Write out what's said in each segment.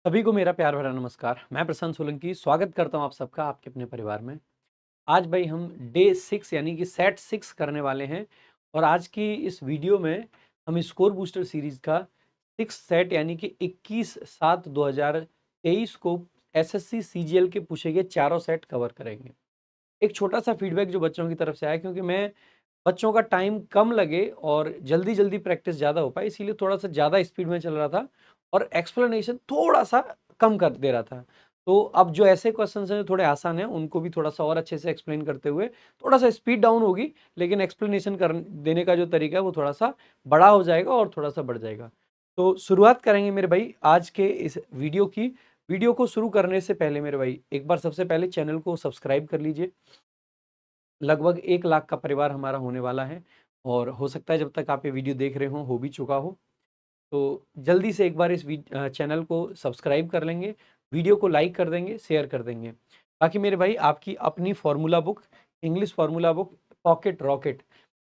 सभी को मेरा प्यार भरा नमस्कार। मैं प्रशांत सोलंकी स्वागत करता हूँ आप सबका आपके अपने परिवार में। आज भाई हम डे 6 यानी कि सेट 6 करने वाले हैं और आज की इस वीडियो में हम स्कोर बूस्टर सीरीज़ का 6 सेट यानी कि 21/7/2023 को एसएससी सीजीएल के पूछे गए चारों सेट कवर करेंगे। एक छोटा-सा फीडबैक जो बच्चों की तरफ से आया क्योंकि मैं बच्चों का टाइम कम लगे और जल्दी-जल्दी प्रैक्टिस ज़्यादा हो पाए इसीलिए थोड़ा-सा ज़्यादा स्पीड में चल रहा था और एक्सप्लेनेशन थोड़ा-सा कम कर दे रहा था। तो अब जो ऐसे क्वेश्चंस हैं जो थोड़े आसान हैं उनको भी थोड़ा-सा और अच्छे से एक्सप्लेन करते हुए थोड़ा-सा स्पीड डाउन होगी लेकिन एक्सप्लेनेशन कर देने का जो तरीका है वो थोड़ा-सा बड़ा हो जाएगा और थोड़ा-सा बढ़ जाएगा। तो शुरुआत करेंगे मेरे भाई आज के इस वीडियो की। वीडियो को शुरू करने से पहले मेरे भाई एक बार सबसे पहले चैनल को सब्सक्राइब कर लीजिए। लगभग 1 लाख का परिवार हमारा होने वाला है और हो सकता है जब तक आप ये वीडियो देख रहे हो भी चुका हो। तो जल्दी से एक बार इस चैनल को सब्सक्राइब कर लेंगे, वीडियो को लाइक कर देंगे, शेयर कर देंगे। बाकी मेरे भाई आपकी अपनी formula book, English formula book pocket rocket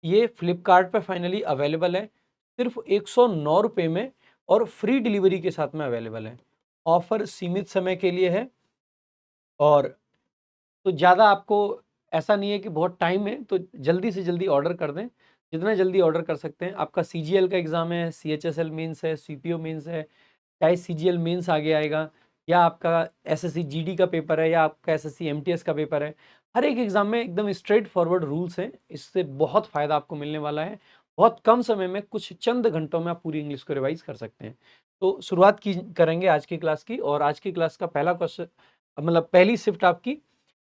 ये फ्लिपकार्ट पे फाइनली अवेलेबल है। सिर्फ़ ₹109 में और फ्री डिलीवरी के साथ में अवेलेबल है। ऑफ़र सीमित समय के लिए है और तो ज़्यादा आपको ऐसा नहीं है कि बहुत टाइम है, तो जल्दी से जल्दी ऑर्डर कर दें। जितना जल्दी ऑर्डर कर सकते हैं। आपका सीजीएल का एग्ज़ाम है, सीएचएसएल मेंस है, सीपीओ मेंस है, चाहे सीजीएल मेंस आगे आएगा या आपका एसएससी जीडी का पेपर है या आपका एसएससी एमटीएस का पेपर है। हर एक एग्ज़ाम में एकदम स्ट्रेट फॉरवर्ड रूल्स हैं। इससे बहुत फ़ायदा आपको मिलने वाला है। बहुत कम समय में कुछ चंद घंटों में आप पूरी इंग्लिश को रिवाइज़ कर सकते हैं। तो शुरुआत की करेंगे आज की क्लास की और आज की क्लास का पहला क्वेश्चन मतलब पहली शिफ्ट आपकी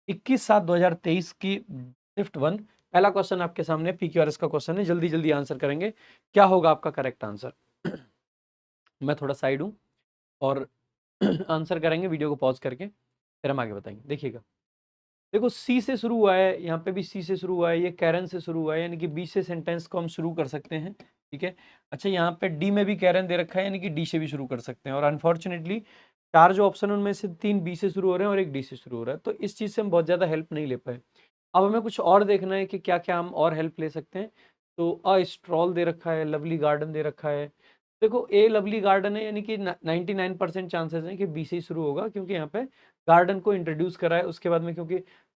21/7/2023 की शिफ्ट 1 पहला क्वेश्चन आपके सामने पीक्यूआरएस का क्वेश्चन है। जल्दी-जल्दी आंसर करेंगे। क्या होगा आपका करेक्ट आंसर? मैं थोड़ा साइड हूँ और आंसर करेंगे वीडियो को पॉज़ करके, फिर हम आगे बताएँगे। देखिएगा, देखो सी से शुरू हुआ है, यहाँ पे भी सी से शुरू हुआ है, ये कैरन से शुरू हुआ है, यानी कि बी से सेंटेंस को हम शुरू कर सकते हैं, ठीक है? अच्छा यहाँ पे डी में भी कैरन दे रखा है, यानी कि डी से भी शुरू कर सकते हैं और अनफॉर्च्युनेटली 4 जो ऑप्शन है उनमें से 3 बी से शुरू हो रहे हैं और 1 डी से शुरू हो रहा है, तो इस चीज़ से हम बहुत ज़्यादा हेल्प नहीं ले पाए। अब हमें कुछ और देखना है कि क्या-क्या हम और हेल्प ले सकते हैं, तो अ स्ट्रॉल दे रखा है, लवली गार्डन दे रखा है। देखो ए लवली गार्डन है यानी कि न 99% चांसेस हैं कि बी से ही शुरू होगा क्योंकि यहाँ पे गार्डन को इंट्रोड्यूस करा है, उसके बाद में क्योंकि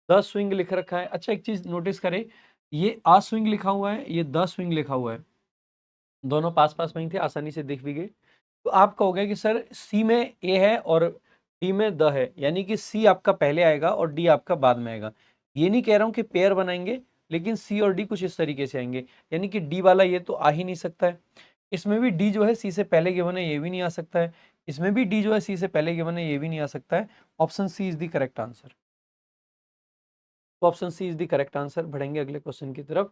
द स्विंग लिख रखा है। अच्छा एक चीज़ नोटिस करें, ये अ स्विंग लिखा हुआ है, ये द स्विंग लिखा हुआ है। दोनों पास-पास में ही थे, आसानी से दिख भी गए। तो आप कहोगे कि सर सी में ए है और डी में द है, यानी कि सी आपका पहले आएगा और डी आपका बाद में आएगा। ये नहीं कह रहा हूँ कि पेयर बनाएँगे, लेकिन सी और डी कुछ इस तरीके से आएँगे, यानी कि डी वाला ये तो आ ही नहीं सकता है। इसमें भी डी जो है सी से पहले गिवन है, ये भी नहीं आ सकता है। इसमें भी डी जो है सी से पहले गिवन है, ये भी नहीं आ सकता है। Option C is the correct answer. तो option C is the correct answer. बढ़ेंगे अगले क्वेश्चन की तरफ।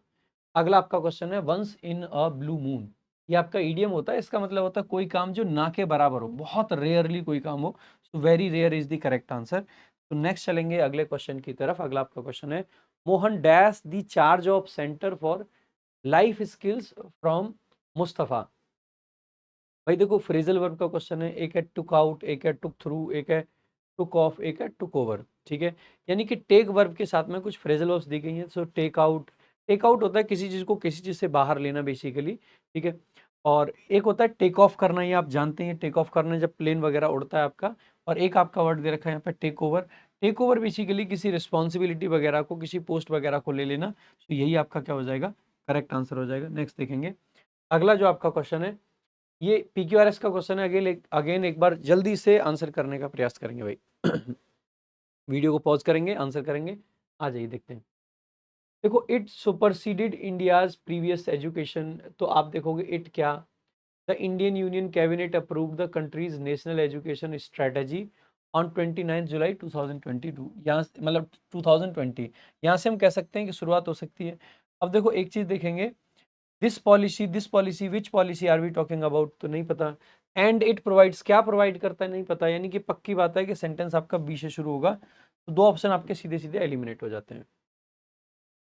अगला आपका क्वेश्चन है once in a blue moon. ये आपका इडियम होता है, इसका मतलब होता है कोई काम जो ना के बराबर हो, बहुत रेयरली कोई काम हो। So very rear is the correct answer. तो नेक्स्ट चलेंगे अगले क्वेश्चन की तरफ। अगला आपका क्वेश्चन है Mohan dash the charge of centre for life skills from Mustafa. भाई देखो फ्रेजल वर्ब का क्वेश्चन है, एक है टुक आउट, एक है टुक थ्रू, एक है टुक ऑफ, एक है टुक ओवर, ठीक है? यानी कि टेक वर्ब के साथ में कुछ फ्रेजल वर्ब्स दी गई हैं। सो टेक आउट होता है किसी चीज़ को किसी चीज़ से बाहर लेना बेसिकली, ठीक है? और एक होता है टेक ऑफ करना, ये आप जानते हैं टेक ऑफ करना जब प्लेन वगैरह उड़ता है आपका। और एक आपका वर्ड दे रखा है यहाँ पे take over. Take over basically किसी रिस्पॉन्सिबिलिटी वगैरह को, किसी पोस्ट वगैरह को ले लेना। तो यही आपका क्या हो जाएगा? करेक्ट आंसर हो जाएगा। नेक्स्ट देखेंगे। अगला जो आपका क्वेश्चन है ये पीक्यूआरएस का क्वेश्चन है। अगेन एक बार जल्दी से आंसर करने का प्रयास करेंगे भाई। वीडियो को पॉज करेंगे, आंसर करेंगे। आ जाइए देखते हैं। देखो it superseded India's previous education. तो आप देखोगे इट क्या, the Indian union cabinet approve the countries national education strategy on 29 जुलाई 2022। यहाँ मतलब 2020, यहाँ से हम कह सकते हैं कि शुरुआत हो सकती है। अब देखो एक चीज देखेंगे, this policy which policy are we talking about, तो नहीं पता। एंड इट प्रोवाइड्स, क्या प्रोवाइड करता है नहीं पता, यानी कि पक्की बात है कि सेंटेंस आपका बी से शुरू होगा। तो दो ऑप्शन आपके सीधे सीधे एलिमिनेट हो जाते हैं,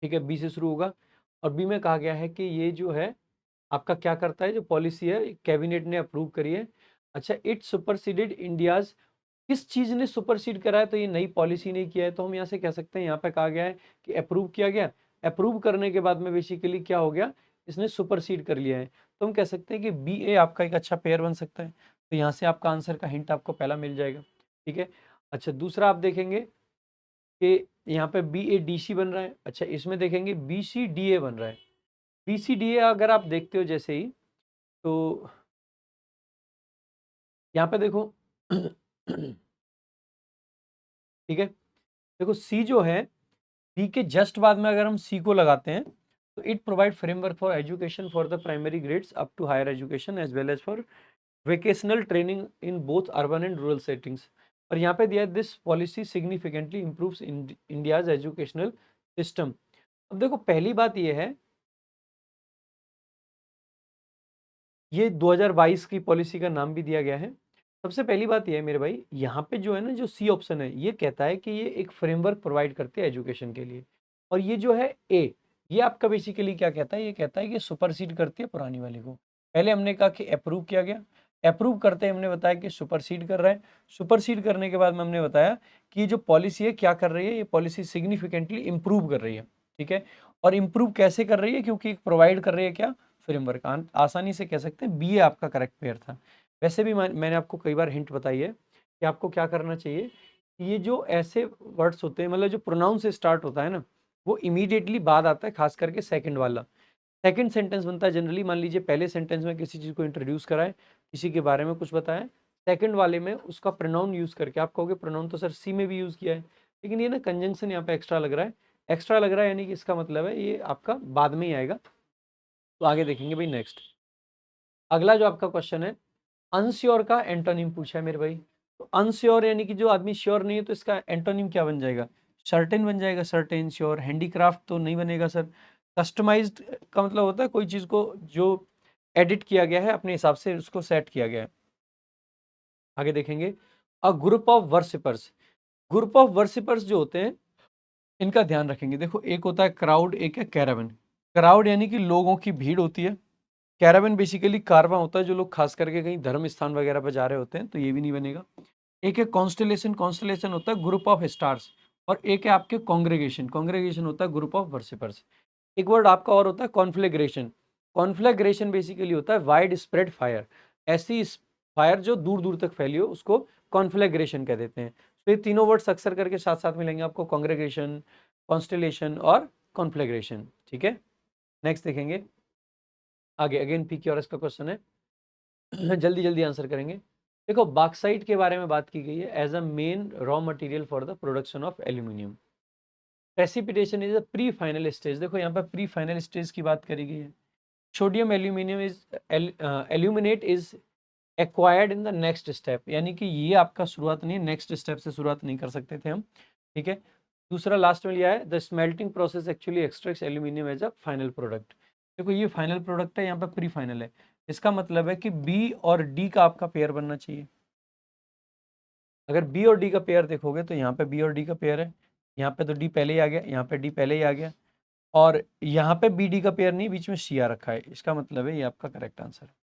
ठीक है? बी से शुरू होगा और बी में कहा गया है कि ये जो है आपका क्या करता है, जो पॉलिसी है कैबिनेट ने अप्रूव करी है। अच्छा इट सुपरसीडेड इंडियाज, किस चीज ने सुपरसीड करा है, तो ये नई पॉलिसी ने किया है। तो हम यहाँ से कह सकते हैं, यहाँ पे कहा गया है कि अप्रूव किया गया। अप्रूव करने के बाद में बेसिकली क्या हो गया, इसने सुपरसीड कर लिया है। तो हम कह सकते हैं कि बी ए आपका एक अच्छा पेयर बन सकता है। तो यहाँ से आपका आंसर का हिंट आपको पहला मिल जाएगा, ठीक है। अच्छा, दूसरा आप देखेंगे कि यहाँ पे BADC बन रहा है। अच्छा, इसमें देखेंगे BCDA बन रहा है। BCDA अगर आप देखते हो जैसे ही, तो यहाँ पे देखो ठीक है, देखो C जो है, B के जस्ट बाद में अगर हम C को लगाते हैं, तो it provide framework for education for the primary grades up to higher education as well as for vocational training in both urban and rural settings. और यहाँ पे दिया है this policy significantly improves India's educational system. अब देखो, पहली बात ये है, ये 2022 की पॉलिसी का नाम भी दिया गया है। सबसे पहली बात ये है मेरे भाई, यहाँ पे जो है ना, जो सी ऑप्शन है, ये कहता है कि ये एक फ्रेमवर्क प्रोवाइड करते हैं एजुकेशन के लिए। और ये जो है ए, ये आपका बेसिकली क्या कहता है, ये कहता है कि सुपरसीड करती है पुरानी वाली को। पहले हमने कहा कि अप्रूव किया गया, अप्रूव करते हमने बताया कि सुपरसीड कर रहा है, सुपरसीड करने के बाद में हमने बताया कि ये जो पॉलिसी है क्या कर रही है, ये पॉलिसी सिग्निफिकेंटली इंप्रूव कर रही है, ठीक है। और इंप्रूव कैसे कर रही है, क्योंकि प्रोवाइड कर रही है क्या, फ्रेमवर्क। आसानी से कह सकते हैं बी आपका करेक्ट पेयर था। वैसे भी मैंने आपको कई बार हिंट बताई है कि आपको क्या करना चाहिए, ये जो ऐसे वर्ड्स होते हैं, मतलब जो प्रोनाउन से स्टार्ट होता है ना, वो इमीडिएटली बाद आता है, खास करके सेकंड वाला। सेकंड सेंटेंस बनता है जनरली, मान लीजिए पहले सेंटेंस में किसी चीज़ को इंट्रोड्यूस कराए, किसी के बारे में कुछ बताएं, सेकंड वाले में उसका प्रोनाउन यूज़ करके, आप कहोगे प्रोनाउन तो सर सी में भी यूज़ किया है, लेकिन ये ना कंजंक्शन यहाँ पे एक्स्ट्रा लग रहा है। एक्स्ट्रा लग रहा है यानी कि इसका मतलब है ये आपका बाद में ही आएगा। तो आगे देखेंगे भाई। नेक्स्ट, अगला जो आपका क्वेश्चन है, अनश्योर का एंटोनिम पूछा है मेरे भाई। तो अनश्योर यानी कि जो आदमी श्योर नहीं है, तो इसका एंटोनिम क्या बन जाएगा, सर्टेन बन जाएगा, सर्टेन, श्योर। हैंडीक्राफ्ट तो नहीं बनेगा सर। कस्टमाइज्ड का मतलब होता है कोई चीज़ को जो एडिट किया गया है, अपने हिसाब से उसको सेट किया गया है। आगे देखेंगे, a group of worshippers. Group of worshippers जो होते हैं, इनका ध्यान रखेंगे। देखो, एक होता है क्राउड, एक है कैरावन। क्राउड यानी कि लोगों की भीड़ होती है। कैरावन बेसिकली कारवां होता है, जो लोग खास करके कहीं धर्म स्थान वगैरह पर जा रहे होते हैं, तो ये भी नहीं बनेगा। एक है कॉन्स्टलेशन, कॉन्स्टलेशन होता है ग्रुप ऑफ स्टार्स। और एक है आपके कॉन्ग्रेगेशन, कॉन्ग्रेगेशन होता है ग्रुप ऑफ वर्शिपर्स। एक वर्ड आपका और होता है कॉन्फ्लेग्रेशन। कॉन्फ्लेग्रेशन बेसिकली होता है वाइड स्प्रेड फायर, ऐसी फायर जो दूर दूर तक फैली हो, उसको कॉन्फ्लेग्रेशन कह देते हैं। तो ये तीनों वर्ड्स अक्सर करके साथ साथ मिलेंगे आपको, कॉन्ग्रेगेशन, कॉन्स्टलेशन और कॉन्फ्लेग्रेशन, ठीक है। नेक्स्ट देखेंगे आगे, अगेन PQRS का क्वेश्चन है जल्दी जल्दी आंसर करेंगे। देखो, बॉक्साइट के बारे में बात की गई है as a main raw material for the production of aluminium. Precipitation is a pre final stage. देखो, यहाँ पर प्री फाइनल स्टेज की बात करी गई है। Sodium aluminium is aluminate is acquired in the next step, यानी कि ये आपका शुरुआत नहीं, नेक्स्ट स्टेप से शुरुआत नहीं कर सकते थे हम, ठीक है। दूसरा लास्ट में लिया है, the smelting process actually extracts aluminium as a final product. देखो, ये फाइनल प्रोडक्ट है, यहाँ पर प्री फाइनल है। इसका मतलब है कि बी और डी का आपका पेयर बनना चाहिए। अगर बी और डी का पेयर देखोगे, तो यहाँ पे बी और डी का पेयर है, यहाँ पे तो डी पहले ही आ गया, यहाँ पे डी पहले ही आ गया, और यहाँ पे बी डी का पेयर नहीं, बीच में सी आ रखा है। इसका मतलब है ये आपका करेक्ट आंसर है,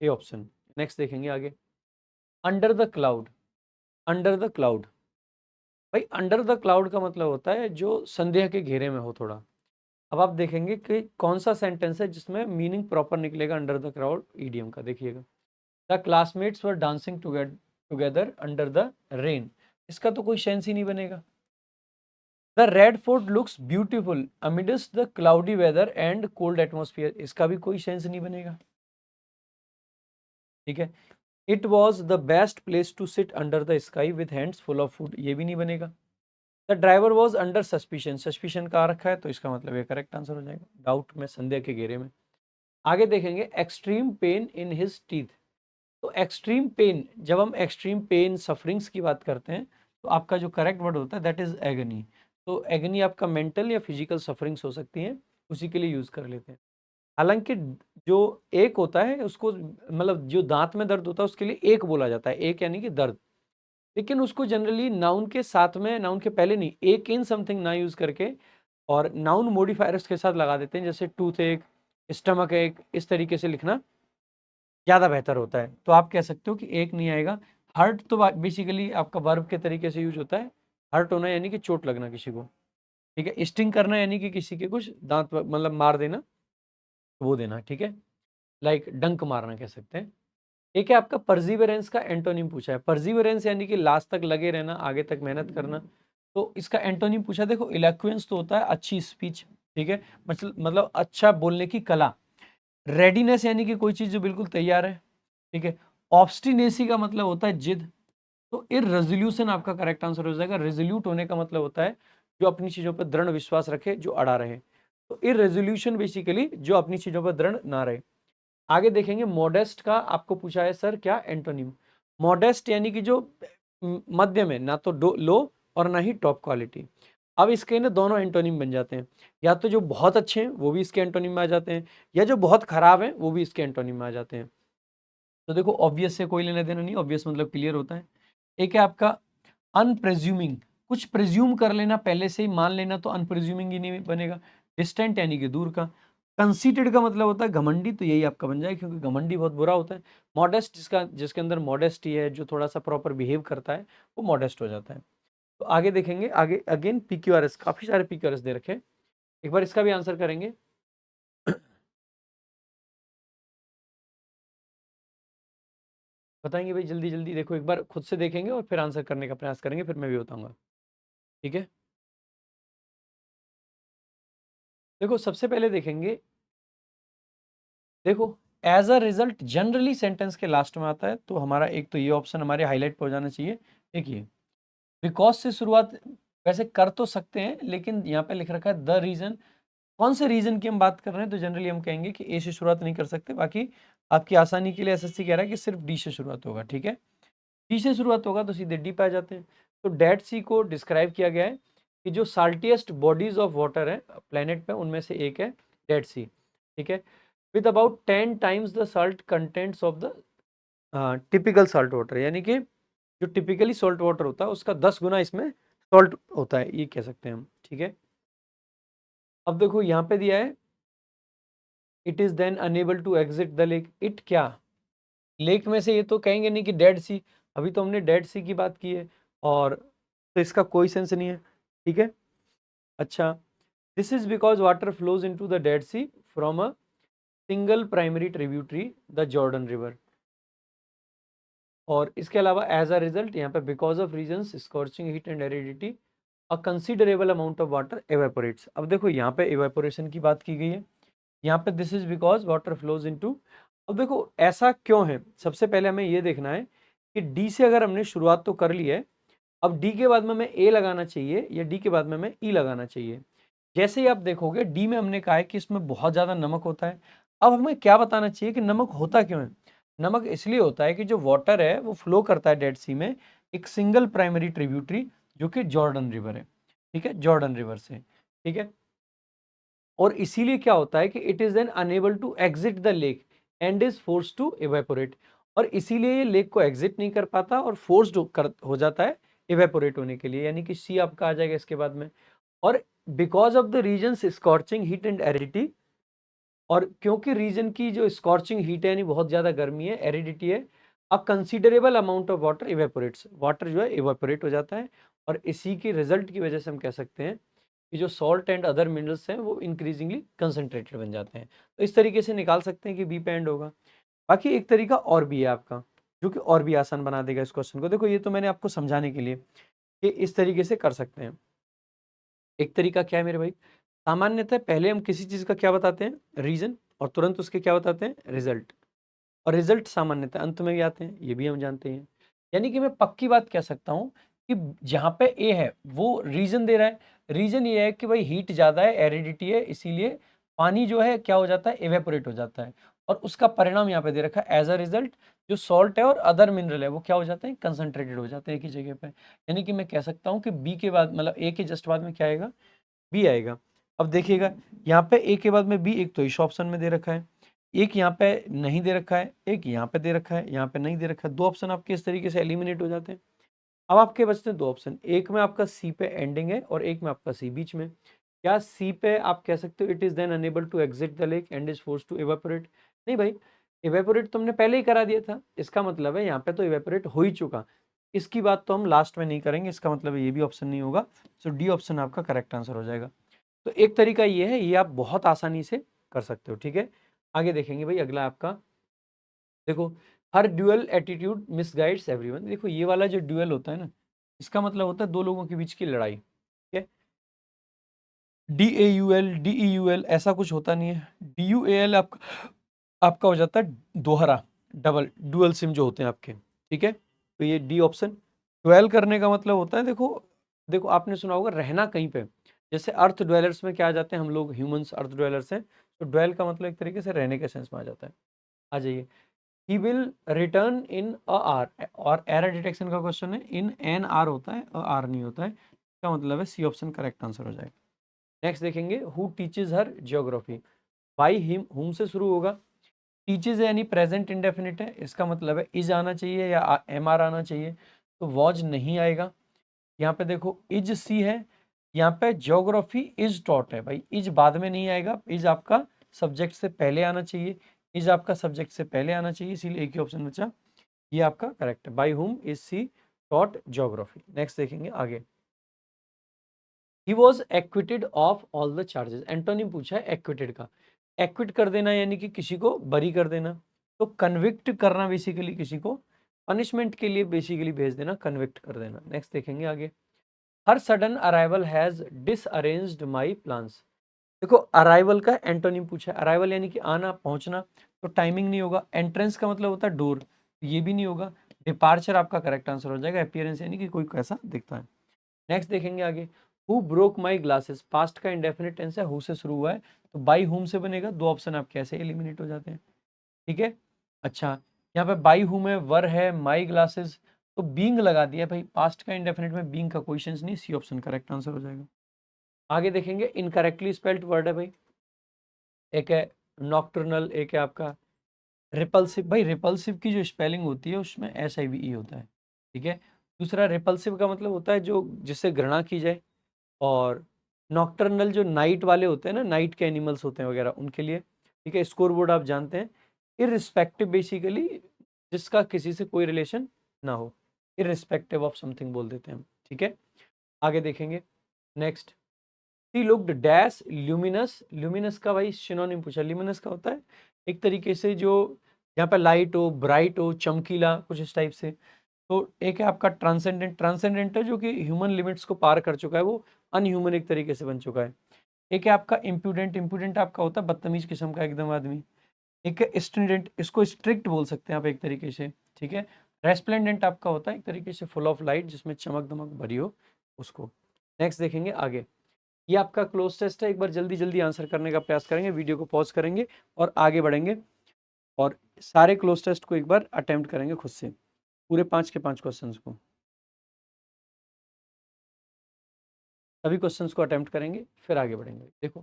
ए ऑप्शन। नेक्स्ट देखेंगे आगे, under the cloud. Under the cloud, भाई अंडर द क्लाउड का मतलब होता है जो संदेह के घेरे में हो थोड़ा। अब आप देखेंगे कि कौन सा सेंटेंस है जिसमें मीनिंग प्रॉपर निकलेगा अंडर द क्राउड ईडियम का। देखिएगा, the classmates were dancing together under the rain. इसका तो कोई सेंस ही नहीं बनेगा। The Red Fort looks beautiful amidst the cloudy weather and cold atmosphere. इसका भी कोई सेंस नहीं बनेगा, ठीक है। It was the best place to sit under the sky with hands full of food, ये भी नहीं बनेगा। The driver was under suspicion, suspicion का आ रखा है, तो इसका मतलब ये करेक्ट आंसर हो जाएगा, डाउट में, संदेह के घेरे में। आगे देखेंगे, extreme pain in his teeth. तो एक्सट्रीम पेन, जब हम एक्सट्रीम पेन सफरिंग्स की बात करते हैं, तो आपका जो करेक्ट वर्ड होता है दैट इज एगनी। तो एगनी आपका मेंटल या फिजिकल सफरिंग्स हो सकती हैं, उसी के लिए यूज कर लेते हैं। हालांकि जो एक होता है उसको, मतलब जो दांत में दर्द होता है उसके लिए एक बोला जाता है, एक यानी कि दर्द। लेकिन उसको जनरली नाउन के साथ में, नाउन के पहले नहीं, एक इन समथिंग ना यूज करके और नाउन मॉडिफायर्स के साथ लगा देते हैं, जैसे टूथ एक, स्टमक एक, इस तरीके से लिखना ज़्यादा बेहतर होता है। तो आप कह सकते हो कि एक नहीं आएगा। हर्ट तो बेसिकली आपका वर्ब के तरीके से यूज होता है। हर्ट होना यानी कि चोट लगना किसी को, ठीक है। स्टिंग करना यानी कि किसी के कुछ दांत मतलब मार देना, वो देना, ठीक है। लाइक डंक मारना कह सकते हैं। एक है आपका परसिवरेंस का एंटोनिम पूछा है। परसिवरेंस यानी कि लास्ट तक लगे रहना, आगे तक मेहनत करना। तो इसका एंटोनिम पूछा, देखो इलोक्वेंस तो होता है अच्छी स्पीच, ठीक है, मतलब अच्छा बोलने की कला। रेडीनेस यानी कि कोई चीज जो बिल्कुल तैयार है, ठीक है। ऑब्स्टिनेसी का मतलब होता है जिद। तो इररेज़ोल्यूशन आपका करेक्ट आंसर हो जाएगा। रेजोल्यूट होने का मतलब होता है जो अपनी चीजों पर दृढ़ विश्वास रखे, जो अड़ा रहे। तो इररेज़ोल्यूशन बेसिकली जो अपनी चीजों पर दृढ़ ना रहे। आगे देखेंगे मॉडेस्ट का आपको पूछा है सर क्या एंटोनिम। मॉडेस्ट यानी कि जो मध्य में, ना तो लो और ना ही टॉप क्वालिटी। अब इसके ना दोनों एंटोनिम बन जाते हैं, या तो जो बहुत अच्छे हैं वो भी इसके एंटोनिम में आ जाते हैं, या जो बहुत खराब हैं वो भी इसके एंटोनिम में आ जाते हैं। तो देखो ऑब्वियस से कोई लेना देना नहीं, ऑब्वियस मतलब क्लियर होता है। एक है आपका अनप्रेज्यूमिंग, कुछ प्रेज्यूम कर लेना, पहले से ही मान लेना, तो अनप्रेज्यूमिंग ही नहीं बनेगा। डिस्टेंट यानी कि दूर का। कंसीटेड का मतलब होता है घमंडी, तो यही आपका बन जाए, क्योंकि घमंडी बहुत बुरा होता है। मॉडेस्ट जिसके अंदर मॉडेस्टी है, जो थोड़ा सा प्रॉपर बिहेव करता है, वो मॉडेस्ट हो जाता है। तो आगे देखेंगे, आगे अगेन पीक्यूआरएस, काफी सारे पीक्यूआरएस दे रखे हैं, एक बार इसका भी आंसर करेंगे। बताएंगे भाई जल्दी जल्दी, देखो एक बार खुद से देखेंगे और फिर आंसर करने का प्रयास करेंगे, फिर मैं भी बताऊंगा, ठीक है। देखो सबसे पहले देखेंगे, देखो as a result generally sentence के लास्ट में आता है, तो हमारा एक तो ये ऑप्शन हमारे हाईलाइट पे हो जाना चाहिए। एक ये बिकॉज से शुरुआत वैसे कर तो सकते हैं, लेकिन यहाँ पे लिख रखा है द रीजन। कौन से रीजन की हम बात कर रहे हैं, तो जनरली हम कहेंगे कि ए से शुरुआत नहीं कर सकते। बाकी आपकी आसानी के लिए एसएससी कह रहा है कि सिर्फ डी से शुरुआत होगा, ठीक है। डी से शुरुआत होगा तो सीधे डी पे आ जाते हैं। तो डेड सी को डिस्क्राइब किया गया है कि जो साल्टिएस्ट बॉडीज ऑफ वाटर है प्लेनेट पे, उनमें से एक है डेड सी, ठीक है। With about 10 times the salt contents of the typical salt water, यानी कि जो टिपिकली सॉल्ट वाटर होता है उसका 10 गुना इसमें सॉल्ट होता है, ये कह सकते हैं हम, ठीक है। अब देखो यहाँ पे दिया है it is then enable to exit the lake. It क्या, लेक में से, ये तो कहेंगे नहीं कि डेड सी, अभी तो हमने डेड सी की बात की है, और तो इसका कोई सेंस नहीं है, ठीक है। अच्छा, this is because water flows into the dead sea from a single primary tributary the Jordan river. और इसके अलावा एज अ रिजल्ट यहाँ पे because of reasons scorching heat and aridity a considerable amount of water evaporates. अब देखो यहाँ पे evaporation की बात की गई है, यहाँ पे this is because water flows into. अब देखो ऐसा क्यों है, सबसे पहले हमें ये देखना है कि डी से अगर हमने शुरुआत तो कर ली है, अब डी के बाद में हमें ए लगाना चाहिए या डी के बाद में हमें ई लगाना चाहिए। जैसे ही आप देखोगे डी में हमने कहा है कि इसमें बहुत ज़्यादा नमक होता है। अब हमें क्या बताना चाहिए कि नमक होता क्यों है। नमक इसलिए होता है कि जो वाटर है वो फ्लो करता है डेड सी में एक सिंगल प्राइमरी ट्रिब्यूटरी, जो कि जॉर्डन रिवर है, ठीक है, जॉर्डन रिवर से, ठीक है। और इसीलिए क्या होता है कि it is then enable to exit the lake and is force to evaporate. और इसीलिए ये लेक को एग्जिट नहीं कर पाता और फोर्स्ड हो जाता है इवेपोरेट होने के लिए, यानी कि सी आपका आ जाएगा इसके बाद में। और because of the reason scorching heat and aridity, और क्योंकि रीजन की जो स्कॉर्चिंग हीट है यानी बहुत ज्यादा गर्मी है, एरिडिटी है, अ considerable amount of water evaporates, water जो है इवेपोरेट हो जाता है। और इसी की रिजल्ट की वजह से हम कह सकते हैं कि जो सॉल्ट एंड अदर मिनरल्स हैं वो इंक्रीजिंगली कंसंट्रेटेड बन जाते हैं। तो इस तरीके से निकाल सकते हैं कि बी पे एंड होगा। बाकी एक तरीका और भी है आपका, जो कि और भी आसान बना देगा इस क्वेश्चन को। देखो ये तो मैंने आपको समझाने के लिए कि इस तरीके से कर सकते हैं। एक तरीका क्या है मेरे भाई, सामान्यतः पहले हम किसी चीज का क्या बताते हैं, रीजन, और तुरंत उसके क्या बताते हैं, रिजल्ट। और रिजल्ट सामान्यतः अंत में भी आते हैं, ये भी हम जानते हैं। यानी कि मैं पक्की बात कह सकता हूँ कि जहाँ पे ए है वो रीजन दे रहा है। रीजन ये है कि भाई हीट ज़्यादा है, एरिडिटी है, इसीलिए पानी जो है क्या हो जाता है, इवेपोरेट हो जाता है। और उसका परिणाम यहाँ पे दे रखा है एज अ रिजल्ट जो सॉल्ट है और अदर मिनरल है वो क्या हो जाते हैं, कंसंट्रेटेड हो जाते हैं एक ही जगह पे। यानी कि मैं कह सकता हूँ कि बी के बाद, मतलब ए के जस्ट बाद में क्या आएगा, बी आएगा। अब देखिएगा यहाँ पे ए के बाद में बी, एक तो इस ऑप्शन में दे रखा है, एक यहाँ पे नहीं दे रखा है, एक यहाँ पे दे रखा है, यहाँ पे नहीं दे रखा है। दो ऑप्शन आपके इस तरीके से एलिमिनेट हो जाते हैं। अब आपके बचते हैं दो ऑप्शन, एक में आपका सी पे एंडिंग है और एक में आपका सी बीच में। क्या सी पे आप कह सकते हो it is then enable to exit the lake and is force to evaporate. नहीं भाई, इवेपोरेट तो हमने पहले ही करा दिया था, इसका मतलब है यहाँ पे तो इवेपोरेट हो ही चुका। इसकी बात तो हम लास्ट में नहीं करेंगे, इसका मतलब है ये भी ऑप्शन नहीं होगा। सो डी ऑप्शन आपका करेक्ट आंसर हो जाएगा। तो एक तरीका ये है, ये आप बहुत आसानी से कर सकते हो, ठीक है। आगे देखेंगे भाई, अगला आपका देखो हर ड्यूअल एटीट्यूड मिसगाइड्स एवरीवन। देखो ये वाला जो ड्यूअल होता है ना, इसका मतलब होता है दो लोगों के बीच की लड़ाई। ठीक है, DAUL, DEUL ऐसा कुछ होता नहीं है। DUAL आपका हो जाता है दोहरा, डबल, डुअल सिम जो होते हैं आपके। ठीक है, तो ये डी ऑप्शन। ड्वेल करने का मतलब होता है, देखो देखो आपने सुना होगा रहना कहीं पे, जैसे अर्थ ड्वेलर्स में क्या आ जाते हैं हम लोग, ह्यूमंस अर्थ ड्वेलर्स हैं, तो ड्वेल का मतलब एक तरीके से रहने के सेंस में आ जाता है। आ जाइए, he will return in a hour, और एरर डिटेक्शन का क्वेश्चन है, इन एन आर होता है, आर नहीं होता है, इसका मतलब है सी ऑप्शन करेक्ट आंसर हो जाएगा। नेक्स्ट देखेंगे, who teaches her geography. By him, हुम से शुरू होगा, टीचेज यानी प्रेजेंट इंडेफिनिट है, इसका मतलब है इज आना चाहिए या एम आर आना चाहिए, तो वॉज नहीं आएगा। यहाँ पे देखो इज सी है, यहाँ पे ज्योग्राफी इज टॉट है, भाई इज बाद में नहीं आएगा, इज आपका सब्जेक्ट से पहले आना चाहिए, इज आपका सब्जेक्ट से पहले आना चाहिए, इसीलिए एक ही ऑप्शन बचा, ये आपका करेक्ट है। By whom is she taught geography. Next देखेंगे आगे, he was acquitted of all the charges. Antonym पूछा है एक्विटेड का, एक्विट कर देना यानी कि किसी को बरी कर देना, तो कन्विक्ट करना बेसिकली किसी को पनिशमेंट के लिए बेसिकली भेज देना, कन्विक्ट कर देना। नेक्स्ट देखेंगे आगे, her sudden arrival has disarranged my plans. देखो अराइवल का एंटोनिम पूछा है, अराइवल यानी कि आना पहुंचना, तो टाइमिंग नहीं होगा। एंट्रेंस का मतलब होता है डोर, ये भी नहीं होगा। डिपार्चर आपका करेक्ट आंसर हो जाएगा। अपीयरेंस यानी कि कोई कैसा दिखता है। नेक्स्ट देखेंगे आगे, who broke my glasses, past का इंडेफिनिट टेंस है, हु से शुरू हुआ है, तो बाई हुम से बनेगा, दो ऑप्शन आपके ऐसे एलिमिनेट हो जाते हैं। ठीक है, अच्छा यहाँ पे बाई हुम है, वर है, माई ग्लासेस, तो बींग लगा दिया भाई, पास्ट का इंडेफिनिट में बींग का कोई सेंस नहीं, सी ऑप्शन करेक्ट आंसर हो जाएगा। आगे देखेंगे, इनकरेक्टली स्पेल्ड वर्ड है भाई, एक है नॉक्टर्नल, एक है आपका रिपल्सिव। भाई रिपल्सिव की जो स्पेलिंग होती है उसमें SIVE होता है। ठीक है, दूसरा रिपल्सिव का मतलब होता है जो जिससे घृणा की जाए, और नॉक्टर्नल जो नाइट वाले होते हैं ना, नाइट के एनिमल्स होते हैं वगैरह उनके लिए। ठीक है, स्कोर बोर्ड आप जानते हैं, इररिस्पेक्टिव बेसिकली जिसका किसी से कोई रिलेशन ना हो, इररिस्पेक्टिव ऑफ समथिंग बोल देते हैं हम। ठीक है, आगे देखेंगे, next, she looked dash luminous. Luminous का भाई सिनोनिम पूछा, ल्यूमिनस का होता है एक तरीके से जो यहाँ पे लाइट हो, ब्राइट हो, चमकीला, कुछ इस टाइप से। तो एक है आपका ट्रांसेंडेंट, ट्रांसेंडेंट है जो कि ह्यूमन लिमिट्स को पार कर चुका है, वो अनह्यूमन एक तरीके से बन चुका है। एक है आपका इम्प्यूडेंट, इम्प्यूडेंट आपका होता है बदतमीज किस्म का एकदम आदमी। एक है स्टूडेंट, इसको स्ट्रिक्ट बोल सकते हैं आप एक तरीके से। ठीक है, रेस्प्लेंडेंट आपका होता है एक तरीके से फुल ऑफ लाइट, जिसमें चमक दमक भरी हो उसको। नेक्स्ट देखेंगे आगे, ये आपका क्लोज टेस्ट है, एक बार जल्दी जल्दी आंसर करने का प्रयास करेंगे, वीडियो को पॉज करेंगे और आगे बढ़ेंगे, और सारे क्लोज टेस्ट को एक बार अटेम्प्ट करेंगे खुद से, पूरे 5 के 5 क्वेश्चंस को, सभी क्वेश्चंस को अटेम्प्ट करेंगे फिर आगे बढ़ेंगे। देखो,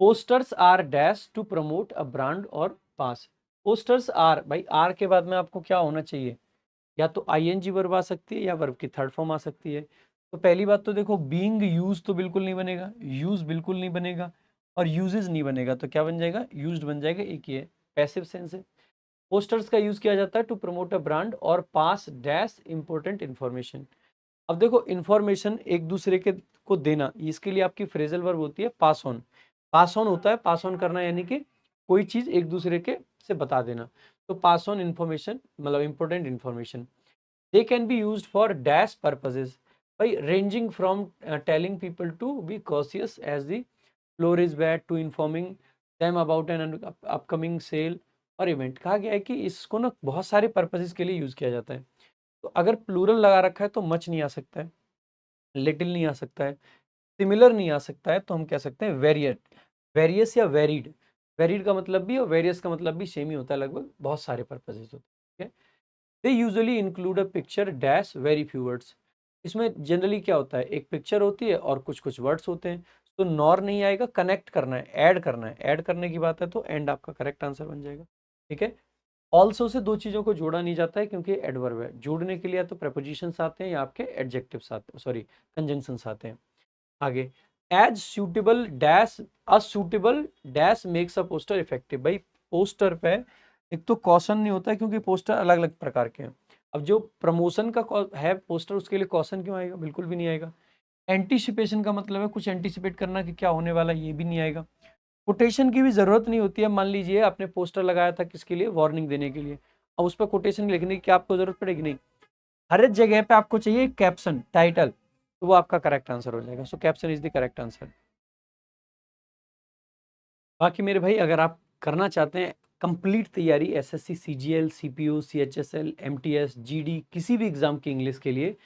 posters are dash to promote a brand और पास। पोस्टर्स आर, भाई आर के बाद में आपको क्या होना चाहिए, या तो ING वर्ब आ सकती है या वर्ब की थर्ड फॉर्म आ सकती है। तो पहली बात तो देखो, बीइंग यूज तो बिल्कुल नहीं बनेगा, यूज बिल्कुल नहीं बनेगा, और यूजेज नहीं बनेगा, तो क्या बन जाएगा, यूज्ड बन जाएगा, एक ही है, पैसिव सेंस है। पोस्टर्स का यूज किया जाता है टू प्रमोट अ ब्रांड और पास डैश इंपॉर्टेंट इंफॉर्मेशन। अब देखो इंफॉर्मेशन एक दूसरे के को देना, इसके लिए आपकी फ्रेजल वर्ब होती है पास ऑन। पास ऑन होता है, पास ऑन करना यानी कि कोई चीज एक दूसरे के से बता देना, तो पास ऑन इंफॉर्मेशन मतलब important information. They can be used for dash purposes, भाई ranging from telling people to be cautious as the floor is bad to informing them about an upcoming sale और event. कहा गया है कि इसको ना बहुत सारे पर्पजेज के लिए यूज किया जाता है। तो अगर प्लूरल लगा रखा है तो मच नहीं आ सकता है, लिटिल नहीं आ सकता है, सिमिलर नहीं आ सकता है, तो हम कह सकते हैं वेरिएट, वेरियस या वेरिड। वेरिड का मतलब भी और वेरियस का मतलब भी सेम ही होता है, लगभग बहुत सारे पर्पजेज होते हैं। They usually include a picture dash very few words. इसमें जनरली क्या होता है, एक पिक्चर होती है और कुछ कुछ वर्ड्स होते हैं, तो नॉर नहीं आएगा, कनेक्ट करना है, ऐड करना है, ऐड करने की बात है तो एंड आपका करेक्ट आंसर बन जाएगा। ठीक है, ऑल्सो से दो चीजों को जोड़ा नहीं जाता है क्योंकि एडवर्ब है, जोड़ने के लिए या तो प्रेपोजिशंस आते हैं या आपके एडजेक्टिव्स आते हैं, सॉरी कंजंक्शंस आते हैं। आगे, as suitable dash unsuitable dash makes a poster effective. भाई पोस्टर पे एक तो कॉशन नहीं होता है क्योंकि पोस्टर अलग अलग प्रकार के हैं। अब जो प्रमोशन का है पोस्टर, उसके लिए कॉशन क्यों आएगा, बिल्कुल भी नहीं आएगा। एंटीसिपेशन का मतलब है कुछ एंटीसिपेट करना कि क्या होने वाला है, ये भी नहीं आएगा। कोटेशन की भी जरूरत नहीं होती है, मान लीजिए आपने पोस्टर लगाया था किसके लिए, वार्निंग देने के लिए, अब उस पर कोटेशन लिखने की क्या आपको जरूरत पड़ेगी? नहीं। हर एक जगह पे आपको चाहिए कैप्शन, टाइटल, तो वो आपका करेक्ट आंसर हो जाएगा। So caption is the correct answer. बाकी मेरे भाई अगर आप करना चाहते हैं कंप्लीट तैयारी SSC, CGL, CPU, CHSL, MTS, GD, किसी भी एग्जाम की इंग्लिश के लिए,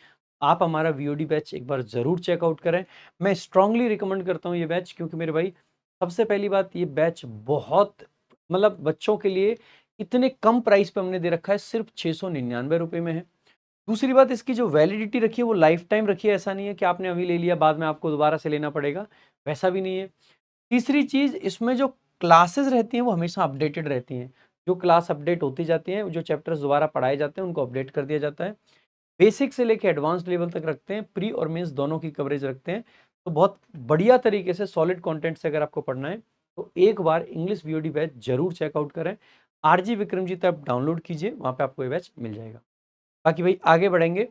आप हमारा वीओडी बैच एक बार ज़रूर चेकआउट करें। मैं स्ट्रांगली रिकमेंड करता हूँ ये बैच, क्योंकि मेरे भाई सबसे पहली बात, ये बैच बहुत मतलब बच्चों के लिए इतने कम प्राइस पे हमने दे रखा है, सिर्फ 699 रुपये में है। दूसरी बात, इसकी जो वैलिडिटी रखी है वो लाइफ टाइम रखी है, ऐसा नहीं है कि आपने अभी ले लिया बाद में आपको दोबारा से लेना पड़ेगा, वैसा भी नहीं है। तीसरी चीज़, इसमें जो क्लासेस रहती हैं वो हमेशा अपडेटेड रहती हैं, जो क्लास अपडेट होती जाती हैं, जो चैप्टर्स दोबारा पढ़ाए जाते हैं उनको अपडेट कर दिया जाता है। बेसिक से लेकर एडवांस लेवल तक रखते हैं, प्री और मेंस दोनों की कवरेज रखते हैं। तो बहुत बढ़िया तरीके से सॉलिड कंटेंट से अगर आपको पढ़ना है तो एक बार इंग्लिश वीओडी बैच जरूर चेकआउट करें। आरजी विक्रमजीत ऐप डाउनलोड कीजिए, वहां पे आपको ये बैच मिल जाएगा। बाकी भाई आगे बढ़ेंगे।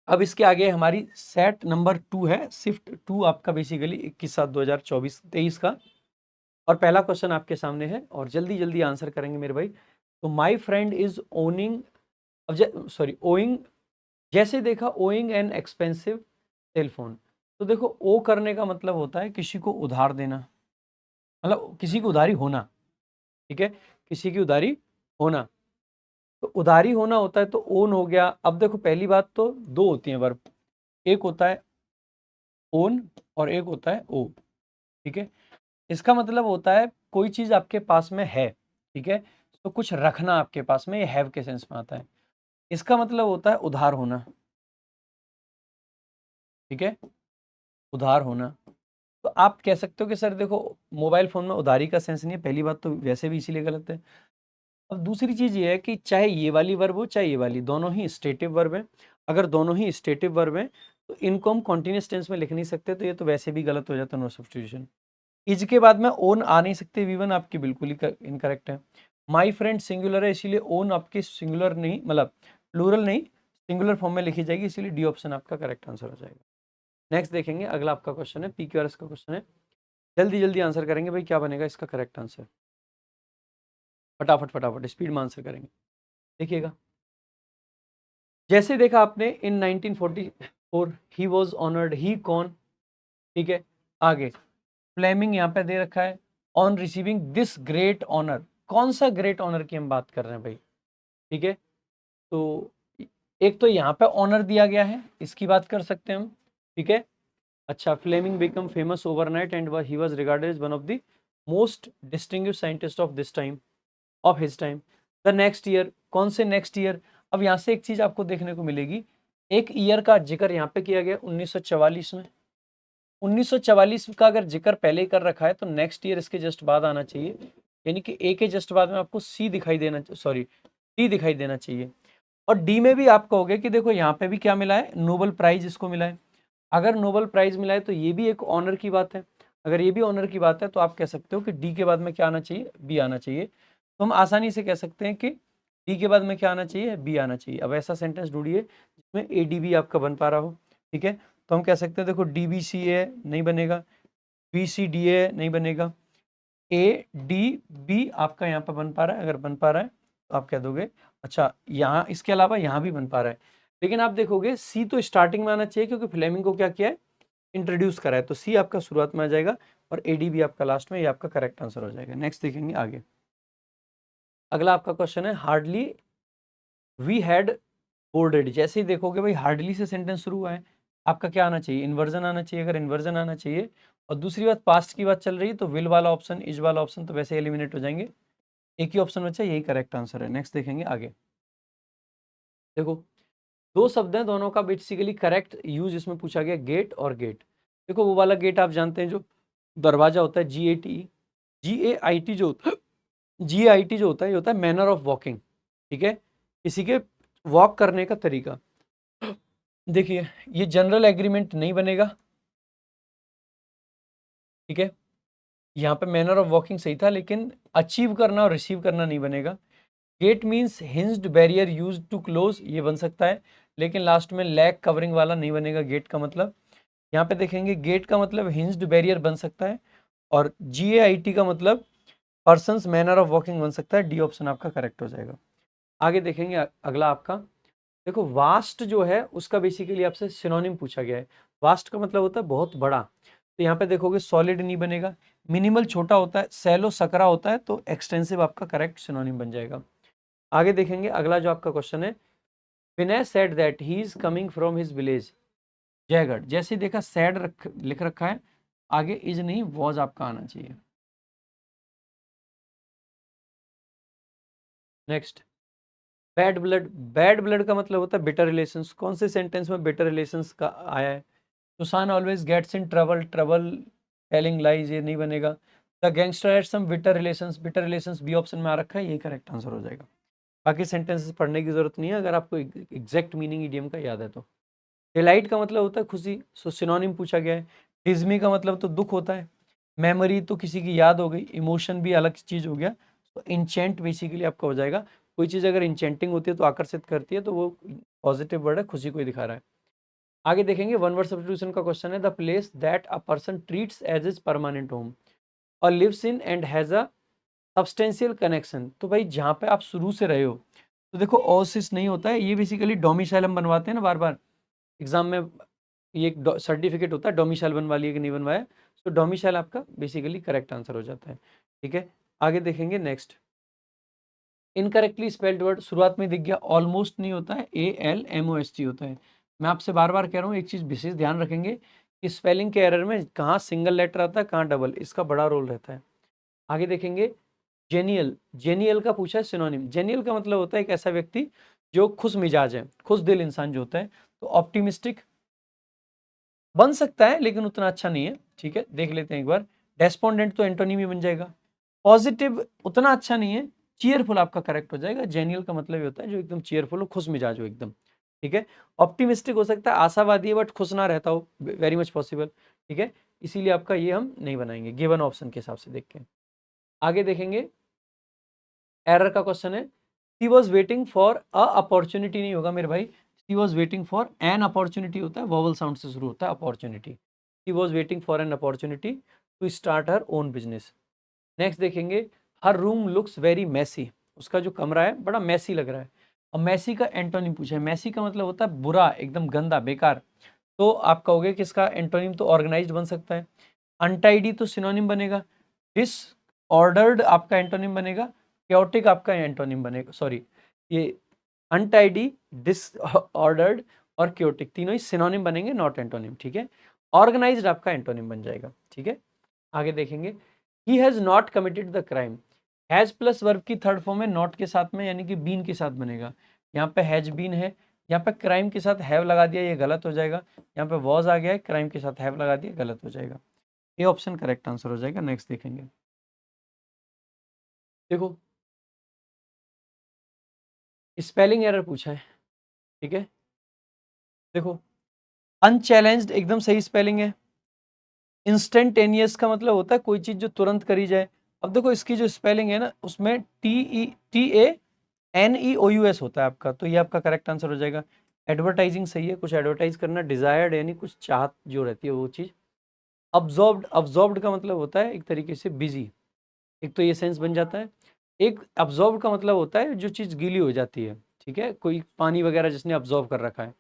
अब इसके आगे हमारी सेट नंबर 2 है, शिफ्ट 2 आपका बेसिकली 21/7/2024-23 का। और पहला क्वेश्चन आपके सामने है और जल्दी जल्दी आंसर करेंगे मेरे भाई। तो माय फ्रेंड इज ओनिंग, अब सॉरी ओइंग, जैसे देखा ओइंग एन एक्सपेंसिव सेलफोन। तो देखो ओ करने का मतलब होता है किसी को उधार देना, मतलब किसी की उधारी होना, ठीक है, किसी की उधारी होना। तो उधारी होना होता है तो ओन हो गया। अब देखो पहली बात तो दो होती हैं वर्ब, एक होता है ओन और एक होता है ओ, ठीक है। इसका मतलब होता है कोई चीज आपके पास में है, ठीक है, तो कुछ रखना आपके पास में, ये हैव के सेंस में आता है। इसका मतलब होता है उधार होना, ठीक है, उधार होना। तो आप कह सकते हो कि सर देखो मोबाइल फोन में उधारी का सेंस नहीं है, पहली बात तो वैसे भी इसीलिए गलत है। अब दूसरी चीज ये है कि चाहे ये वाली वर्ब हो चाहे ये वाली, दोनों ही स्टेटिव वर्ब है। अगर दोनों ही स्टेटिव वर्ब हैं तो इनको हम कॉन्टिन्यूअस टेंस में लिख नहीं सकते, तो ये तो वैसे भी गलत हो जाता है, नो सब्स्टिट्यूशन। इज के बाद में ओन आ नहीं सकते, वी1 आपकी बिल्कुल ही इनकरेक्ट है। माई फ्रेंड सिंगुलर है, इसीलिए ओन आपकी सिंगुलर नहीं, मतलब प्लूरल नहीं, सिंगुलर फॉर्म में लिखी जाएगी, इसीलिए डी ऑप्शन आपका करेक्ट आंसर हो जाएगा। नेक्स्ट देखेंगे, अगला आपका क्वेश्चन है पीक्यूआरएस का क्वेश्चन है। जल्दी जल्दी आंसर करेंगे भाई, क्या बनेगा इसका करेक्ट आंसर? फटाफट फटाफट स्पीड में आंसर करेंगे। देखिएगा, जैसे देखा आपने इन 1944 ही वॉज ऑनर्ड, ही कौन, ठीक है। आगे फ्लेमिंग यहाँ पे दे रखा है, on receiving this great honour, कौन सा ग्रेट ऑनर की हम बात कर रहे हैं भाई, ठीक है। तो एक तो यहाँ पे ऑनर दिया गया है, इसकी बात कर सकते हैं हम, ठीक है। अच्छा, Fleming become famous overnight and he was regarded as one of the most distinguished scientist of this time, of his time. The next year, कौन से नेक्स्ट ईयर? अब यहाँ से एक चीज आपको देखने को मिलेगी, एक ईयर का जिक्र यहाँ पे किया गया 1944 में। 1944 का अगर जिक्र पहले ही कर रखा है तो नेक्स्ट ईयर इसके जस्ट बाद आना चाहिए, यानी कि ए के जस्ट बाद में आपको सी दिखाई देना, सॉरी डी दिखाई देना चाहिए। और डी में भी आप कहोगे कि देखो यहाँ पे भी क्या मिला है, नोबेल प्राइज इसको मिला है। अगर नोबेल प्राइज मिला है तो ये भी एक ऑनर की बात है। अगर ये भी ऑनर की बात है तो आप कह सकते हो कि डी के बाद में क्या आना चाहिए, बी आना चाहिए। तो हम आसानी से कह सकते हैं कि डी के बाद में क्या आना चाहिए, बी आना चाहिए। अब ऐसा सेंटेंस ढूंढिए जिसमें ए डी बी आपका बन पा रहा हो, ठीक है। तो हम कह सकते हैं देखो डी बी सी ए नहीं बनेगा, बी सी डी ए नहीं बनेगा, ए डी बी आपका यहाँ पर बन पा रहा है। अगर बन पा रहा है तो आप कह दोगे अच्छा यहाँ, इसके अलावा यहाँ भी बन पा रहा है। लेकिन आप देखोगे सी तो स्टार्टिंग में आना चाहिए, क्योंकि फ्लेमिंग को क्या किया है, इंट्रोड्यूस करा है। तो सी आपका शुरुआत में आ जाएगा और ए डी बी आपका लास्ट में, ये आपका करेक्ट आंसर हो जाएगा। नेक्स्ट देखेंगे आगे। अगला आपका क्वेश्चन है हार्डली वी हैड बोर्डेड। जैसे ही देखोगे भाई हार्डली से सेंटेंस शुरू हुआ है, आपका क्या आना चाहिए, इन्वर्जन आना चाहिए। अगर इन्वर्जन आना चाहिए और दूसरी बात पास्ट की बात चल रही है तो विल वाला ऑप्शन, इज वाला ऑप्शन तो वैसे एलिमिनेट हो जाएंगे। एक ही ऑप्शन बचा, यही करेक्ट आंसर है। नेक्स्ट देखेंगे आगे। देखो दो शब्द हैं, दोनों का बेसिकली करेक्ट यूज इसमें पूछा गया, गेट और गेट। देखो वो वाला गेट आप जानते हैं जो दरवाजा होता है, जी A T, ji A I T जो होता है, जी ए आई टी जो होता है ये होता है मैनर ऑफ वॉकिंग, ठीक है, किसी के वॉक करने का तरीका। देखिए ये जनरल एग्रीमेंट नहीं बनेगा, ठीक है। यहाँ पे मैनर ऑफ वॉकिंग सही था, लेकिन अचीव करना और रिसीव करना नहीं बनेगा। Gate means hinged barrier use to close, ये बन सकता है, लेकिन लास्ट में लैग कवरिंग वाला नहीं बनेगा गेट का मतलब। यहाँ पे देखेंगे गेट का मतलब हिंज्ड बैरियर बन सकता है, और जी ए आई टी का मतलब पर्सन्स मैनर ऑफ वॉकिंग बन सकता है। डी ऑप्शन आपका करेक्ट हो जाएगा। आगे देखेंगे अगला आपका, देखो वास्ट जो है उसका बेसिकली आपसे सिनोनिम पूछा गया है। वास्ट का मतलब होता है बहुत बड़ा, तो यहाँ पे देखोगे सॉलिड नहीं बनेगा, मिनिमल छोटा होता है, सैलो सकरा होता है, तो एक्सटेंसिव आपका करेक्ट सिनोनिम बन जाएगा। आगे देखेंगे अगला जो आपका क्वेश्चन है, Vinay said that he is coming from his village Jaigarh. जैसे ही देखा सैड लिख रखा है, आगे इज नहीं वॉज आपका आना चाहिए। Next, bad blood. Bad blood का मतलब होता है बिटर रिलेशंस। कौन से सेंटेंस में बिटर रिलेशंस का आया है? Susan always gets in trouble, trouble telling lies, ये नहीं बनेगा। The gangster had some bitter relations, bitter relations B option में आ रखा है, ये करेक्ट आंसर हो जाएगा। बाकी सेंटेंसेस पढ़ने की जरूरत नहीं है अगर आपको एग्जैक्ट मीनिंग इडियम का याद है तो। डिलाइट का मतलब होता है खुशी, सो सिनोनिम पूछा गया है। डिज्मी का मतलब तो दुख होता है। मेमोरी तो किसी की याद हो गई, इमोशन भी अलग चीज हो गया। तो इंचेंट बेसिकली आपका हो जाएगा। कोई चीज अगर इंचेंटिंग होती है तो आकर्षित करती है, तो वो पॉजिटिव वर्ड है, खुशी को ही दिखा रहा है। आगे देखेंगे वन वर्ड सब्स्टिट्यूशन का क्वेश्चन है, the place that a person treats as is permanent home और lives in and has a substantial connection. तो भाई जहाँ पे आप शुरू से रहे हो, तो देखो ओसिस नहीं होता है, ये बेसिकली डोमिसाइल हम बनवाते हैं ना बार बार एग्जाम में, ये एक सर्टिफिकेट होता है डोमिसाइल बनवा लिया कि नहीं बनवाया, तो डोमिसाइल आपका बेसिकली करेक्ट आंसर हो जाता है। ठीक है, आगे देखेंगे नेक्स्ट, इनकरेक्टली स्पेल्ड वर्ड शुरुआत में दिख गया, ऑलमोस्ट नहीं होता है, ALMOST होता है। मैं आपसे बार बार कह रहा हूँ एक चीज विशेष ध्यान रखेंगे कि स्पेलिंग के एरर में कहाँ सिंगल लेटर आता है कहाँ डबल, इसका बड़ा रोल रहता है। आगे देखेंगे जेनियल। जेनियल का पूछा है सिनोनिम। जेनियल का मतलब होता है एक ऐसा व्यक्ति जो खुश मिजाज है, खुश दिल इंसान जो होता है। तो ऑप्टिमिस्टिक बन सकता है लेकिन उतना अच्छा नहीं है। ठीक है, देख लेते हैं एक बार। डेस्पोंडेंट तो एंटोनिम ही बन जाएगा। पॉजिटिव उतना अच्छा नहीं है। चीयरफुल आपका करेक्ट हो जाएगा। जेनियल का मतलब ये होता है जो एकदम चीयरफुल हो, खुश मिजाज हो एकदम। ठीक है, ऑप्टिमिस्टिक हो सकता है आशावादी है बट खुश ना रहता हो, वेरी मच पॉसिबल। ठीक है, इसीलिए आपका ये हम नहीं बनाएंगे गिवन ऑप्शन के हिसाब से देख के। आगे देखेंगे, एरर का क्वेश्चन है, she was waiting for a opportunity नहीं होगा मेरे भाई, she was waiting for an opportunity होता है, वोवल साउंड से शुरू होता है opportunity. She was waiting for an opportunity to start her own business. Next देखेंगे, her room looks very messy. उसका जो कमरा है बड़ा मैसी लग रहा है। अब मैसी का एंटोनिम पूछा है। मैसी का मतलब होता है बुरा, एकदम गंदा, बेकार। तो आप कहोगे कि इसका एंटोनिम तो ऑर्गेनाइज्ड बन सकता है। अनटाइडी तो सिनोनिम बनेगा। डिसऑर्डर्ड आपका एंटोनिम बनेगा। क्योटिक आपका एंटोनिम बनेगा, सॉरी, ये अनटाइडी, डिसऑर्डर्ड और क्योटिक तीनों ही सिनोनिम बनेंगे, नॉट एंटोनिम। ठीक है, ऑर्गेनाइज्ड आपका एंटोनिम बन जाएगा। ठीक है, आगे देखेंगे, he has not committed the crime. Has plus verb की थर्ड फॉर्म है नॉट के साथ में, यानी कि बीन के साथ बनेगा। यहाँ पे हैज बीन है, यहाँ पे क्राइम के साथ हैव लगा दिया, ये गलत हो जाएगा। यहाँ पे वॉज आ गया है, क्राइम के साथ हैव लगा दिया, गलत हो जाएगा। ये ऑप्शन करेक्ट आंसर हो जाएगा। नेक्स्ट देखेंगे, देखो स्पेलिंग एरर पूछा है। ठीक है, देखो अनचैलेंज्ड एकदम सही स्पेलिंग है। इंस्टेंटेनियस का मतलब होता है कोई चीज जो तुरंत करी जाए। अब देखो इसकी जो स्पेलिंग है ना, उसमें TANEOUS होता है आपका, तो ये आपका करेक्ट आंसर हो जाएगा। एडवर्टाइजिंग सही है, कुछ एडवर्टाइज करना, डिजायर्ड यानी कुछ चाहत जो रहती है वो चीज। अब्जॉर्ब्ड, अब्जॉर्ब्ड का मतलब होता है एक तरीके से बिजी, एक तो ये सेंस बन जाता है। एक अब्जॉर्ब का मतलब होता है जो चीज गीली हो जाती है। ठीक है, कोई पानी वगैरह जिसने अब्जॉर्ब कर रखा है।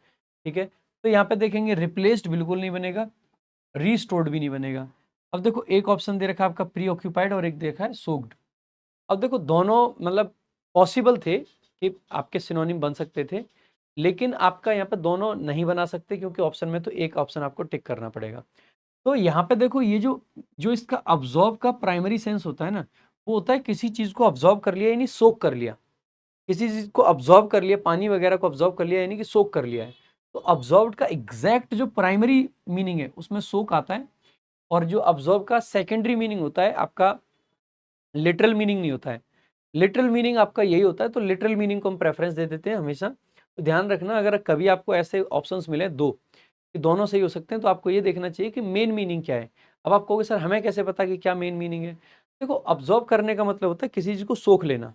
ठीक है, तो यहाँ पे देखेंगे रिप्लेस्ड बिल्कुल नहीं बनेगा, रीस्टोर्ड भी नहीं बनेगा। अब देखो एक ऑप्शन दे रखा है आपका प्री ऑक्यूपाइड और एक देखा है सोक्ड। अब देखो दोनों मतलब पॉसिबल थे कि आपके सिनोनिम बन सकते थे, लेकिन आपका यहाँ पे दोनों नहीं बना सकते क्योंकि ऑप्शन में तो एक ऑप्शन आपको टिक करना पड़ेगा। तो यहाँ पे देखो ये जो जो इसका अब्जॉर्ब का प्राइमरी सेंस होता है ना, वो होता है किसी चीज को अब्जॉर्ब कर लिया यानी सोक कर लिया। किसी चीज को अब्जॉर्ब कर लिया, पानी वगैरह को अब्जॉर्ब कर लिया यानी कि सोक कर लिया है। तो अब्जॉर्ब का एग्जैक्ट जो प्राइमरी मीनिंग है उसमें सोक आता है, और जो अब्जॉर्ब का सेकेंडरी मीनिंग होता है आपका लिटरल मीनिंग नहीं होता है। लिटरल मीनिंग आपका यही होता है, तो लिटरल मीनिंग को हम प्रेफरेंस दे देते हैं हमेशा। तो ध्यान रखना अगर कभी आपको ऐसे ऑप्शंस मिले दो कि दोनों सही हो सकते हैं, तो आपको ये देखना चाहिए कि मेन मीनिंग क्या है। अब आप कहोगे सर हमें कैसे पता कि क्या मेन मीनिंग है? देखो अब्जॉर्ब करने का मतलब होता है किसी चीज को सोख लेना,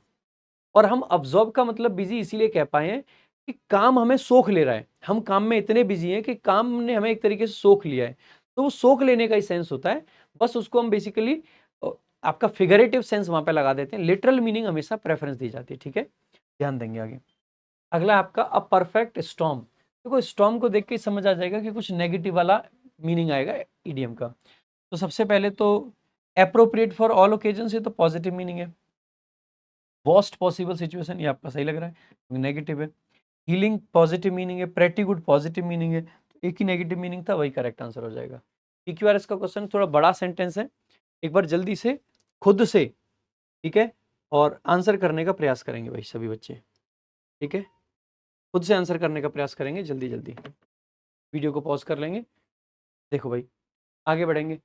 और हम अब्जॉर्ब का मतलब बिजी इसीलिए कह पाए हैं कि काम हमें सोख ले रहा है, हम काम में इतने बिजी हैं कि काम ने हमें एक तरीके से सोख लिया है। तो वो सोख लेने का ही सेंस होता है। बस उसको हम बेसिकली आपका फिगरेटिव सेंस वहां पे लगा देते हैं, लिटरल मीनिंग हमेशा प्रेफरेंस दी जाती है। ठीक है, ध्यान देंगे आगे। अगला आपका अ परफेक्ट स्टॉर्म। देखो स्टॉर्म को देख के ही समझ आ जाएगा कि कुछ नेगेटिव वाला मीनिंग आएगा इडियम का। तो सबसे पहले तो एप्रोप्रिएट फॉर ऑल ओकेजन, ये तो पॉजिटिव मीनिंग है। वर्स्ट पॉसिबल सिचुएशन, ये आपका सही लग रहा है, नेगेटिव है। हीलिंग पॉजिटिव मीनिंग है। प्रेटी गुड पॉजिटिव मीनिंग है। तो एक ही नेगेटिव मीनिंग था, वही करेक्ट आंसर हो जाएगा। PQRS का क्वेश्चन थोड़ा बड़ा सेंटेंस है, एक बार जल्दी से खुद से, ठीक है, और आंसर करने का प्रयास करेंगे भाई सभी बच्चे, ठीक है, खुद से आंसर करने का प्रयास करेंगे जल्दी जल्दी। वीडियो को पॉज कर लेंगे। देखो भाई, आगे बढ़ेंगे।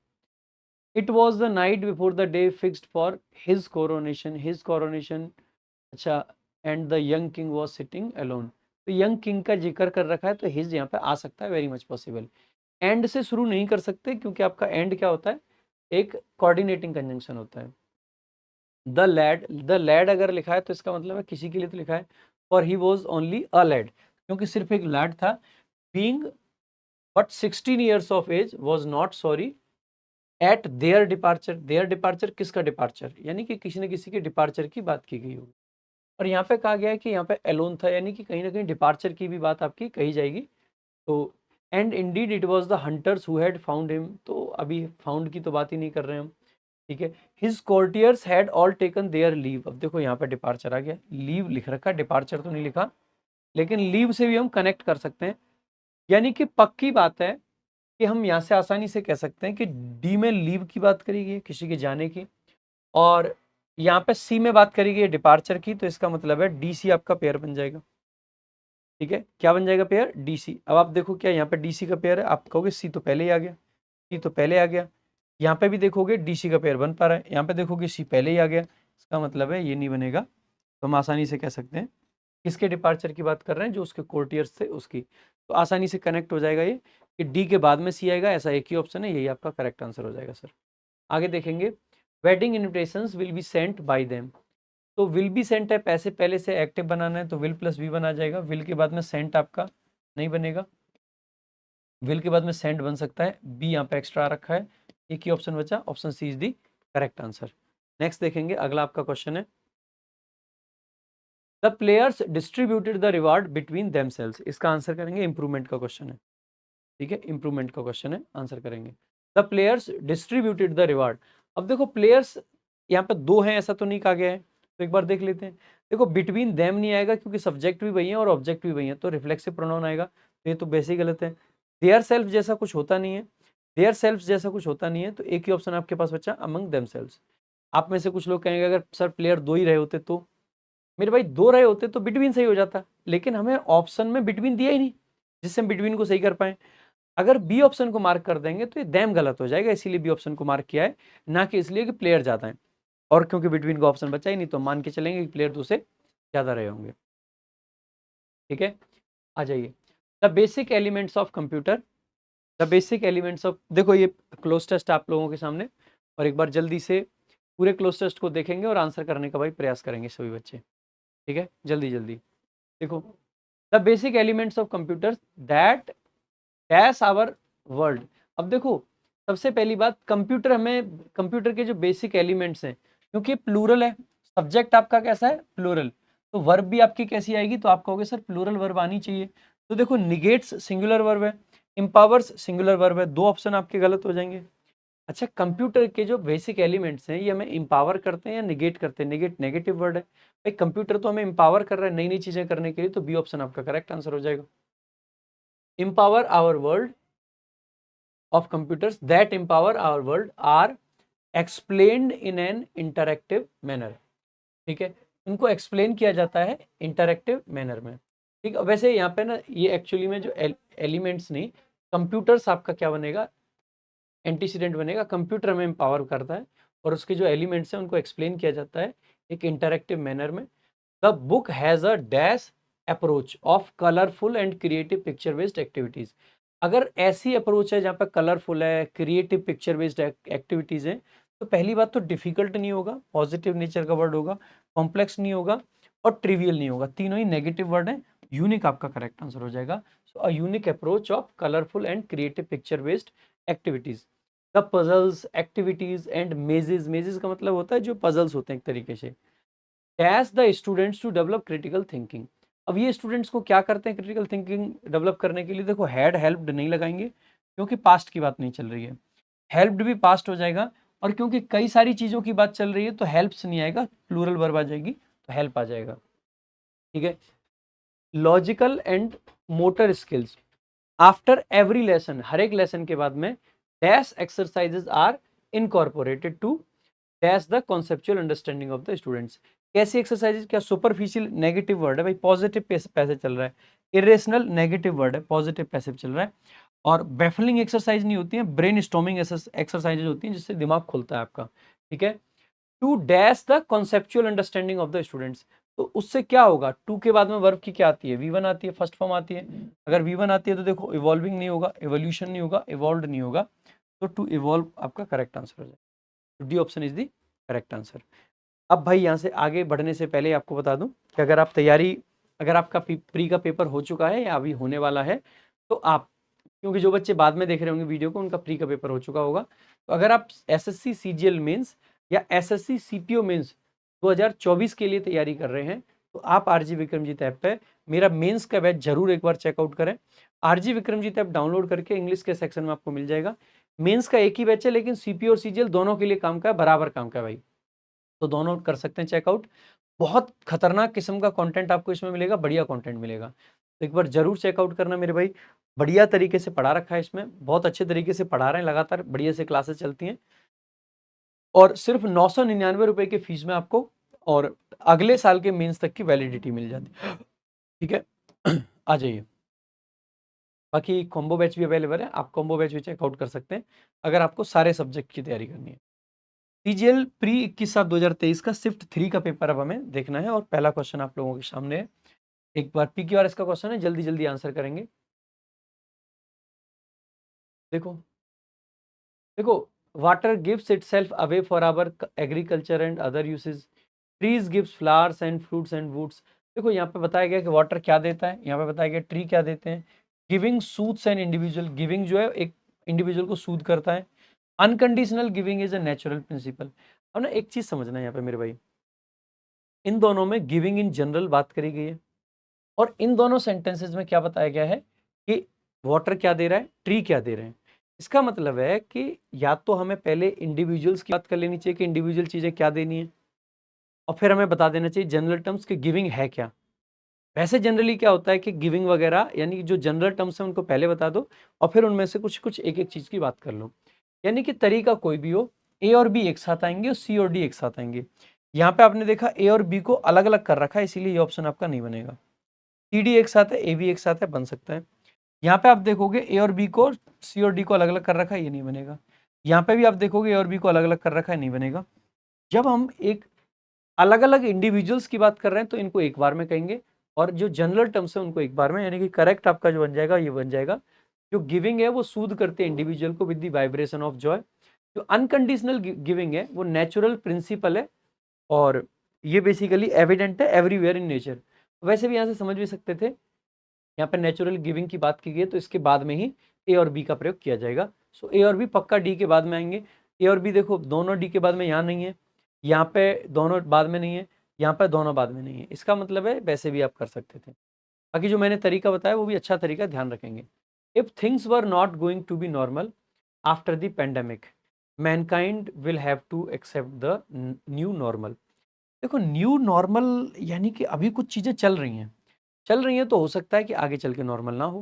It was the night before the day fixed for his coronation. His coronation, अच्छा, and the young king was sitting alone. तो यंग किंग का जिक्र कर रखा है, तो हिज यहाँ पे आ सकता है, वेरी मच पॉसिबल। एंड से शुरू नहीं कर सकते, क्योंकि आपका एंड क्या होता है, एक कोऑर्डिनेटिंग कंजंक्शन होता है। द लैड अगर लिखा है तो इसका मतलब है किसी के लिए तो लिखा है, for he was only a lad, क्योंकि सिर्फ एक लैड था। Being but 16 years of age was not sorry at their departure. Their departure, किसका डिपार्चर, यानी कि किसी न किसी के डिपार्चर की बात की गई होगी। और यहाँ पे कहा गया है कि यहाँ पे एलोन था, यानी कि कहीं ना कहीं डिपार्चर की भी बात आपकी कही जाएगी। तो and Indeed it was the hunters who had found him, तो अभी फाउंड की तो बात ही नहीं कर रहे हैं हम, ठीक है। His courtiers had all taken their leave. अब देखो यहाँ पे डिपार्चर आ गया, लीव लिख रखा, डिपार्चर तो नहीं लिखा, लेकिन लीव से भी हम कनेक्ट कर सकते हैं। यानी कि पक्की बात है कि हम यहाँ से आसानी से कह सकते हैं कि डी में लीव की बात करी गई है, किसी के जाने की, और यहाँ पे सी में बात करी गई है डिपार्चर की, तो इसका मतलब है DC आपका पेयर बन जाएगा, ठीक है। क्या बन जाएगा पेयर, DC। अब आप देखो क्या यहाँ पे DC का पेयर है, आप कहोगे सी तो पहले ही आ गया, सी तो पहले आ गया। यहाँ पे भी देखोगे DC का पेयर बन पा रहा है, यहाँ पे देखोगे सी पहले ही आ गया, इसका मतलब है ये नहीं बनेगा। तो हम आसानी से कह सकते हैं किसके डिपार्चर की बात कर रहे हैं, जो उसके कोर्टियर्स थे उसकी। तो आसानी से कनेक्ट हो जाएगा ये कि डी के बाद में सी आएगा, ऐसा एक ही ऑप्शन है, यही आपका करेक्ट आंसर हो जाएगा सर। आगे देखेंगे, wedding invitations will be sent by them. तो विल बी सेंट है, पैसे पहले से एक्टिव बनाना है, तो विल प्लस वी बना जाएगा। विल के बाद में सेंट आपका नहीं बनेगा, विल के बाद में सेंट बन सकता है, बी यहाँ पे एक्स्ट्रा रखा है, एक ही ऑप्शन बचा, option C is the correct answer. Next देखेंगे, अगला आपका क्वेश्चन है, the players distributed the reward between themselves. इसका आंसर करेंगे, इंप्रूवमेंट का क्वेश्चन है, ठीक है, इंप्रूवमेंट का क्वेश्चन है, आंसर करेंगे। The players distributed the reward. अब देखो प्लेयर्स यहाँ पे दो हैं, ऐसा तो नहीं कहा गया है, तो एक बार देख लेते हैं। देखो बिटवीन देम नहीं आएगा, क्योंकि सब्जेक्ट भी वही है और ऑब्जेक्ट भी वही है, तो रिफ्लेक्सिव प्रोनाउन आएगा, तो ये तो बेसिक गलत है। देयर सेल्फ जैसा कुछ होता नहीं है, देयर सेल्फ जैसा कुछ होता नहीं है, तो एक ही ऑप्शन आपके पास बचा, अमंग देम सेल्व्स। आप में से कुछ लोग कहेंगे अगर सर प्लेयर दो ही रहे होते तो, मेरे भाई दो रहे होते तो बिटवीन सही हो जाता, लेकिन हमें ऑप्शन में बिटवीन दिया ही नहीं, जिससे हम बिटवीन को सही कर पाए। अगर बी ऑप्शन को मार्क कर देंगे तो ये दैम गलत हो जाएगा, इसीलिए बी ऑप्शन को मार्क किया है, ना कि इसलिए कि प्लेयर ज्यादा है। और क्योंकि बिटवीन का ऑप्शन बचा ही नहीं, तो मान के चलेंगे कि प्लेयर दो से ज्यादा रहे होंगे, ठीक है। आ जाइए, the basic elements of computer. The basic elements of, देखो ये क्लोज टेस्ट आप लोगों के सामने, और एक बार जल्दी से पूरे क्लोज टेस्ट को देखेंगे और आंसर करने का भाई प्रयास करेंगे सभी बच्चे, ठीक है, जल्दी जल्दी। देखो, the basic elements of computer that dash our world. अब देखो, सबसे पहली बात, कंप्यूटर हमें, कंप्यूटर के जो बेसिक एलिमेंट्स हैं, क्योंकि प्लूरल है, सब्जेक्ट आपका कैसा है, प्लूरल, तो वर्ब भी आपकी कैसी आएगी, तो आप कहोगे सर प्लूरल वर्ब आनी चाहिए। तो देखो, निगेट्स सिंगुलर वर्ब है, इंपावर्स सिंगुलर वर्ब है, दो ऑप्शन आपके गलत हो जाएंगे। अच्छा, कंप्यूटर के जो बेसिक एलिमेंट्स हैं, ये हमें इंपावर करते हैं या निगेट करते हैं, निगेट नेगेटिव वर्ड है भाई, कंप्यूटर तो हमें इंपावर कर रहा है नई नई चीजें करने के लिए, तो बी ऑप्शन आपका करेक्ट आंसर हो जाएगा। empower our world of computers that empower our world are explained in an interactive manner, ठीक है, इनको एक्सप्लेन किया जाता है इंटरैक्टिव मैनर में, ठीक है। वैसे यहाँ पे ना, ये एक्चुअली में जो एलिमेंट्स नहीं, कंप्यूटर्स आपका क्या बनेगा, एंटीसीडेंट बनेगा। कंप्यूटर हमें एम्पावर करता है और उसके जो एलिमेंट्स हैं उनको एक्सप्लेन किया जाता है एक इंटरैक्टिव मैनर में। The book has a dash approach of colourful and creative picture based activities. अगर ऐसी अप्रोच है जहाँ पर कलरफुल है, क्रिएटिव पिक्चर बेस्ड एक्टिविटीज़ हैं, तो पहली बात तो डिफिकल्ट नहीं होगा, पॉजिटिव नेचर का वर्ड होगा, कॉम्प्लेक्स नहीं होगा और ट्रिवियल नहीं होगा, तीनों ही नेगेटिव वर्ड हैं। यूनिक आपका करेक्ट आंसर हो जाएगा। So a unique approach of colourful and creative picture based activities. The puzzles, activities and mazes. Mazes का मतलब होता है जो पजल्स होते हैं एक तरीके से, dash the students to develop critical thinking. अब ये स्टूडेंट्स को क्या करते हैं क्रिटिकल थिंकिंग डेवलप करने के लिए? देखो हैड हेल्प्ड नहीं लगाएंगे क्योंकि पास्ट की बात नहीं चल रही है, हेल्प्ड भी पास्ट हो जाएगा, और क्योंकि कई सारी चीजों की बात चल रही है तो हेल्प्स नहीं आएगा, प्लूरल वर्ब आ जाएगी तो हेल्प आ जाएगा। ठीक है। Logical and motor skills, after every lesson, हर एक लेसन के बाद में dash exercises are incorporated to dash the conceptual understanding of the students. कैसी एक्सरसाइजेज? क्या सुपरफिशियल नेगेटिव वर्ड है भाई, पॉजिटिव पैसे चल रहा है, इरेशनल नेगेटिव वर्ड है, पॉजिटिव पैसे चल रहा है, और बैफलिंग एक्सरसाइज नहीं होती है, ब्रेन स्टॉर्मिंग एक्सरसाइजेज होती हैं जिससे दिमाग खुलता है आपका। ठीक है। To dash the conceptual understanding of the students, तो उससे क्या होगा? टू के बाद में वर्ब की क्या आती है? वी वन आती है, फर्स्ट फॉर्म आती है। अगर वी वन आती है तो देखो इवॉल्विंग नहीं होगा, इवोल्यूशन नहीं होगा, इवॉल्व नहीं होगा, तो टू इवॉल्व आपका करेक्ट आंसर हो जाएगा। D option is the correct answer. अब भाई यहाँ से आगे बढ़ने से पहले आपको बता दूं कि अगर आपका प्री का पेपर हो चुका है या अभी होने वाला है, तो आप, क्योंकि जो बच्चे बाद में देख रहे होंगे वीडियो को उनका प्री का पेपर हो चुका होगा, तो अगर आप एसएससी सीजीएल मेंस या एसएससी सीपीओ मेंस 2024 के लिए तैयारी कर रहे हैं, तो आप आरजी विक्रमजीत ऐप पे मेरा मेंस का बैच जरूर एक बार चेकआउट करें। आरजी विक्रमजीत ऐप डाउनलोड करके इंग्लिश के सेक्शन में आपको मिल जाएगा। मेंस का एक ही बैच है, लेकिन सीपीओ और सीजीएल दोनों के लिए काम का है, बराबर काम का है भाई, तो दोनों कर सकते हैं चेकआउट। बहुत खतरनाक किस्म का कंटेंट आपको इसमें मिलेगा, बढ़िया कंटेंट मिलेगा, तो एक बार जरूर चेकआउट करना मेरे भाई। बढ़िया तरीके से पढ़ा रखा है इसमें, बहुत अच्छे तरीके से पढ़ा रहे हैं, लगातार बढ़िया से क्लासेस चलती हैं, और सिर्फ 999 रुपए की फीस में आपको और अगले साल के मेंस तक की वैलिडिटी मिल जाती है। ठीक है। आ जाइए। बाकी कॉम्बो बैच भी अवेलेबल है, आप कॉम्बो बैच भी चेकआउट कर सकते हैं अगर आपको सारे सब्जेक्ट की तैयारी करनी है। सीजीएल प्री 21/7/2023 का शिफ्ट 3 का पेपर अब हमें देखना है, और पहला क्वेश्चन आप लोगों के सामने है। एक बार PQRS का क्वेश्चन है, जल्दी जल्दी आंसर करेंगे। देखो देखो, water gives itself away for our agriculture and other usage, trees gives flowers and fruits and woods. देखो यहाँ पे बताया गया कि वाटर क्या देता है, यहाँ पे बताया गया ट्री क्या देते हैं। Giving soothes an individual, giving जो है एक इंडिविजुअल को सूद करता है। Unconditional giving is a natural principle. अब ना एक चीज समझना है यहाँ पे मेरे भाई, इन दोनों में गिविंग इन जनरल बात करी गई है, और इन दोनों सेंटेंसेस में क्या बताया गया है कि वाटर क्या दे रहा है, ट्री क्या दे रहे हैं। इसका मतलब है कि या तो हमें पहले इंडिविजुअल्स की बात कर लेनी चाहिए कि इंडिविजुअल चीजें क्या देनी है, और फिर हमें बता देना चाहिए जनरल टर्म्स की गिविंग है क्या। वैसे जनरली क्या होता है कि गिविंग वगैरह यानी जो जनरल टर्म्स है उनको पहले बता दो, और फिर उनमें से कुछ कुछ एक एक चीज की बात कर लो। यानी कि तरीका कोई भी हो, ए और बी एक साथ आएंगे और सी और डी एक साथ आएंगे। यहाँ पे आपने देखा ए और बी को अलग अलग कर रखा है, इसीलिए ये ऑप्शन आपका नहीं बनेगा। सी डी एक साथ है, ए भी एक साथ है, बन सकता है। यहाँ पे आप देखोगे ए और बी को, सी और डी को अलग अलग कर रखा है, ये नहीं बनेगा। यहाँ पे भी आप देखोगे ए और बी को अलग अलग कर रखा है, नहीं बनेगा। जब हम एक अलग अलग इंडिविजुअल्स की बात कर रहे हैं तो इनको एक बार में कहेंगे, और जो जनरल टर्म्स है उनको एक बार में, यानी कि करेक्ट आपका जो बन जाएगा ये बन जाएगा, जो गिविंग है वो सूद करते हैं इंडिविजुअल को with the vibration of Joy. जो अनकंडीशनल गिविंग है वो नेचुरल प्रिंसिपल है, और ये बेसिकली एविडेंट है एवरीवेयर इन नेचर। वैसे भी यहाँ से समझ भी सकते थे, यहाँ पे नेचुरल गिविंग की बात की गई है तो इसके बाद में ही ए और बी का प्रयोग किया जाएगा। सो ए और बी पक्का डी के बाद में आएंगे। ए और बी देखो दोनों डी के बाद में यहाँ नहीं है, यहाँ पे दोनों बाद में नहीं है, यहाँ पे दोनों बाद में नहीं है, इसका मतलब है वैसे भी आप कर सकते थे। बाकी जो मैंने तरीका बताया वो भी अच्छा तरीका, ध्यान रखेंगे। If things were not going to be normal after the pandemic, mankind will have to accept the new normal. देखो न्यू नॉर्मल यानी कि अभी कुछ चीजें चल रही हैं तो हो सकता है कि आगे चल के नॉर्मल ना हो,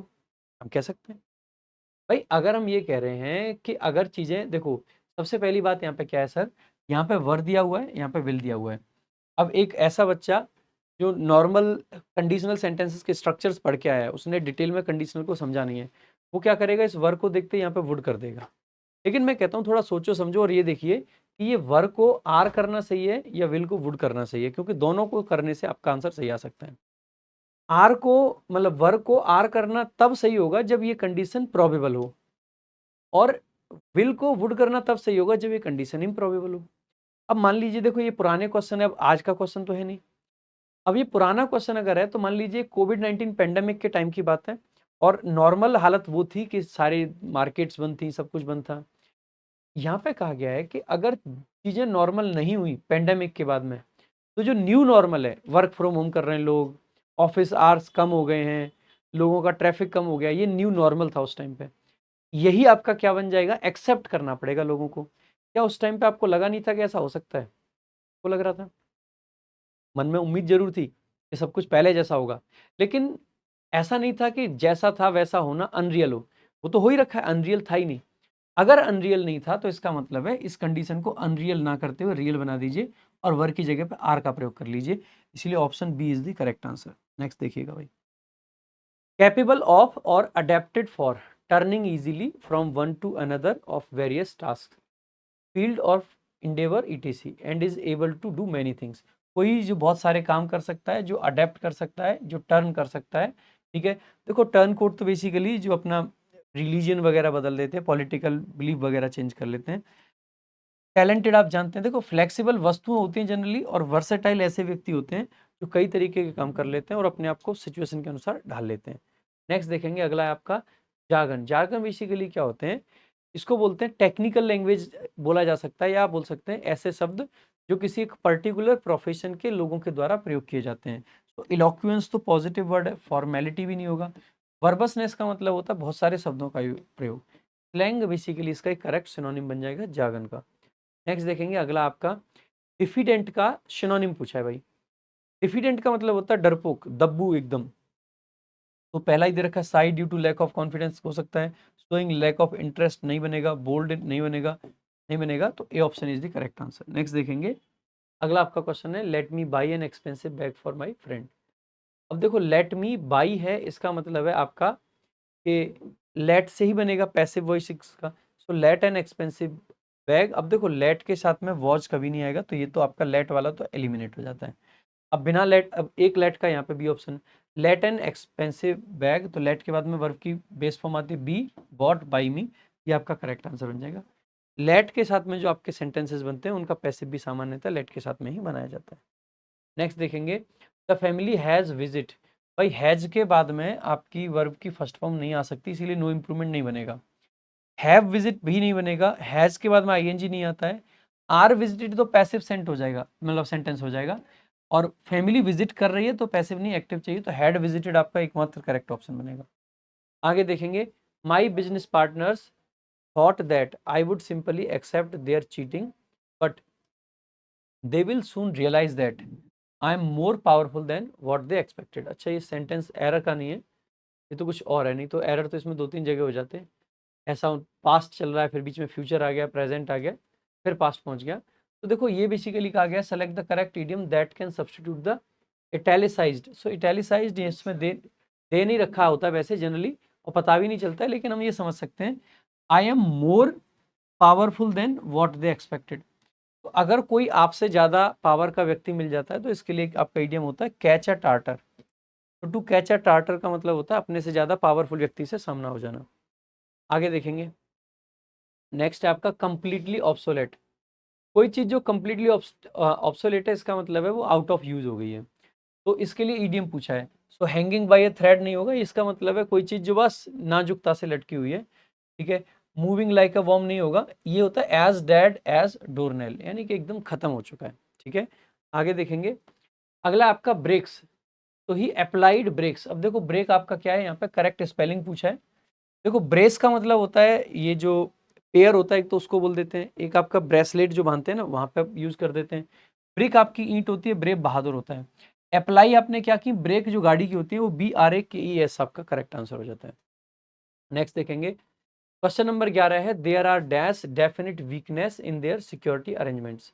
हम कह सकते हैं। भाई अगर हम ये कह रहे हैं कि अगर चीजें देखो, सबसे पहली बात यहाँ पे क्या है सर, यहाँ पे वर दिया हुआ है, यहाँ पे विल दिया हुआ है। अब एक ऐसा बच्चा जो नॉर्मल कंडीशनल सेंटेंसेस के स्ट्रक्चर्स पढ़ के आया है, उसने डिटेल में कंडीशनल को समझा नहीं है, वो क्या करेगा, इस वर को देखते ही यहाँ पे वुड कर देगा। लेकिन मैं कहता हूँ थोड़ा सोचो समझो और ये देखिए कि ये वर को आर करना सही है या विल को वुड करना सही है, क्योंकि दोनों को करने से आपका आंसर सही आ सकता है। आर को मतलब वर्क को आर करना तब सही होगा जब ये कंडीशन प्रोबेबल हो, और विल को वुड करना तब सही होगा जब ये कंडीशन इम्प्रोबेबल हो। अब मान लीजिए देखो ये पुराने क्वेश्चन है, अब आज का क्वेश्चन तो है नहीं। अब ये पुराना क्वेश्चन अगर है तो मान लीजिए कोविड-19 पेंडेमिक के टाइम की बात है, और नॉर्मल हालत वो थी कि सारी मार्केट्स बंद थी, सब कुछ बंद था। यहाँ पे कहा गया है कि अगर चीजें नॉर्मल नहीं हुई पेंडेमिक के बाद में, तो जो न्यू नॉर्मल है, वर्क फ्रॉम होम कर रहे हैं लोग, ऑफिस आवर्स कम हो गए हैं, लोगों का ट्रैफिक कम हो गया, ये न्यू नॉर्मल था उस टाइम पे। यही आपका क्या बन जाएगा, एक्सेप्ट करना पड़ेगा लोगों को। क्या उस टाइम पे आपको लगा नहीं था कि ऐसा हो सकता है? आपको लग रहा था, मन में उम्मीद जरूर थी कि सब कुछ पहले जैसा होगा, लेकिन ऐसा नहीं था कि जैसा था वैसा होना अनरियल हो। वो तो हो ही रखा है, अनरियल था ही नहीं। अगर अनरियल नहीं था तो इसका मतलब है इस कंडीशन को अनरियल ना करते हुए रियल बना दीजिए और वर्क की जगह पे आर का प्रयोग कर लीजिए। इसलिए option B is the correct answer. Next देखिएगा भाई, capable of or adapted for turning easily from one to another of various task, field of endeavour etc and is able to do many things. कोई जो बहुत सारे काम कर सकता है, जो अडेप्ट कर सकता है, जो टर्न कर सकता है। ठीक है, देखो टर्न कोड तो बेसिकली जो अपना रिलीजन वगैरह बदल देते हैं, पॉलिटिकल बिलीफ वगैरह चेंज कर लेते हैं। टैलेंटेड आप जानते हैं, देखो फ्लेक्सिबल वस्तुएं होती हैं जनरली, और वर्सेटाइल ऐसे व्यक्ति होते हैं जो कई तरीके के काम कर लेते हैं और अपने आप को सिचुएशन के अनुसार ढाल लेते हैं। नेक्स्ट देखेंगे, अगला है आपका जार्गन। जार्गन बेसिकली क्या होते हैं, इसको बोलते हैं टेक्निकल लैंग्वेज बोला जा सकता है, या आप बोल सकते हैं ऐसे शब्द जो किसी एक पर्टिकुलर प्रोफेशन के लोगों के द्वारा प्रयोग किए जाते हैं। तो इलोक्वेंस तो पॉजिटिव वर्ड है, फॉर्मेलिटी भी नहीं होगा। वर्बसनेस का मतलब होता है बहुत सारे शब्दों का प्रयोग। स्लैंग बेसिकली इसका एक करेक्ट सिनोनिम बन जाएगा जार्गन का। नेक्स्ट देखेंगे, अगला आपका डिफिडेंट का सिनोनिम पूछा है भाई। डिफिडेंट का मतलब होता है डरपोक, दब्बू एकदम। तो पहला ही दे रखा है shy due to lack of confidence हो सकता है, शोइंग लैक ऑफ इंटरेस्ट नहीं बनेगा, बोल्ड नहीं बनेगा, नहीं बनेगा, तो A option is the correct answer. Next देखेंगे, अगला आपका क्वेश्चन है let me by N expensive bag for my friend. अब देखो लेट मी बाई है, इसका मतलब है आपका कि लेट से ही बनेगा पैसिव वॉइस का। So let an expensive bag. अब देखो लेट के साथ में वॉच कभी नहीं आएगा, तो ये तो आपका लेट वाला तो एलिमिनेट हो जाता है। अब बिना लेट, अब एक लेट का यहाँ पे B option, let an expensive bag, तो लेट के बाद में वर्ब की बेस फॉर्म आती है बी, बॉट बाई मी, ये आपका करेक्ट आंसर बन जाएगा। लेट के साथ में जो आपके सेंटेंसेस बनते हैं उनका पैसिव भी सामान्यतः लेट के साथ में ही बनाया जाता है। नेक्स्ट देखेंगे, द फैमिली हैज़ विजिट। भाई हैज के बाद में आपकी वर्ब की फर्स्ट फॉर्म नहीं आ सकती, इसीलिए नो इम्प्रूवमेंट नहीं बनेगा। हैव विजिट भी नहीं बनेगा, हैज के बाद में आईएनजी नहीं आता है। आर विजिटेड तो पैसिव सेंट हो जाएगा, मतलब सेंटेंस हो जाएगा। और फैमिली विजिट कर रही है तो पैसिव नहीं एक्टिव चाहिए, तो हैड विजिटेड आपका एकमात्र करेक्ट ऑप्शन बनेगा। आगे देखेंगे, my business partners thought that I would simply accept their cheating but they will soon realise that I am more powerful than what they expected. अच्छा, ये सेंटेंस एरर का नहीं है, ये तो कुछ और है। नहीं तो एरर तो इसमें दो तीन जगह हो जाते हैं। ऐसा पास्ट चल रहा है, फिर बीच में फ्यूचर आ गया, प्रेजेंट आ गया, फिर पास्ट पहुंच गया। तो देखो ये बेसिकली कहा गया select the correct idiom that can substitute the italicised. So italicised इसमें दे नहीं रखा होता वैसे जनरली, और पता भी नहीं चलता है, लेकिन हम ये समझ सकते हैं आई am more powerful than what they expected. तो अगर कोई आपसे ज्यादा पावर का व्यक्ति मिल जाता है तो इसके लिए आपका इडियम होता है कैच अ टार्टर। तो टू कैच अ टार्टर का मतलब होता है अपने से ज्यादा पावरफुल व्यक्ति से सामना हो जाना। आगे देखेंगे, नेक्स्ट है आपका कंप्लीटली ऑब्सोलेट। कोई चीज जो कंप्लीटली ऑब्सोलेट है, इसका मतलब है वो आउट ऑफ यूज हो गई है। तो इसके लिए ईडियम पूछा है। सो हैंगिंग बाय ए थ्रेड नहीं होगा, इसका मतलब है कोई चीज जो बस नाजुकता से लटकी हुई है। ठीक है, मूविंग लाइक अ वॉर्म नहीं होगा, ये होता है एज डेड एज डोरनेल, यानी कि एकदम खत्म हो चुका है। ठीक है, आगे देखेंगे, अगला आपका ब्रेक्स। तो ही अप्लाइड ब्रेक्स। अब देखो ब्रेक आपका क्या है, यहाँ पे करेक्ट स्पेलिंग पूछा है। देखो ब्रेस का मतलब होता है ये जो पेयर होता है, एक तो उसको बोल देते हैं, एक आपका ब्रेसलेट जो बांधते हैं ना वहां पे यूज कर देते हैं। ब्रिक आपकी ईंट होती है, ब्रेक बहादुर होता है। अप्लाई आपने क्या की, ब्रेक जो गाड़ी की होती है वो BRAKES आपका करेक्ट आंसर हो जाता है। नेक्स्ट देखेंगे, क्वेश्चन नंबर 11 है there are dash definite weakness in their security arrangements.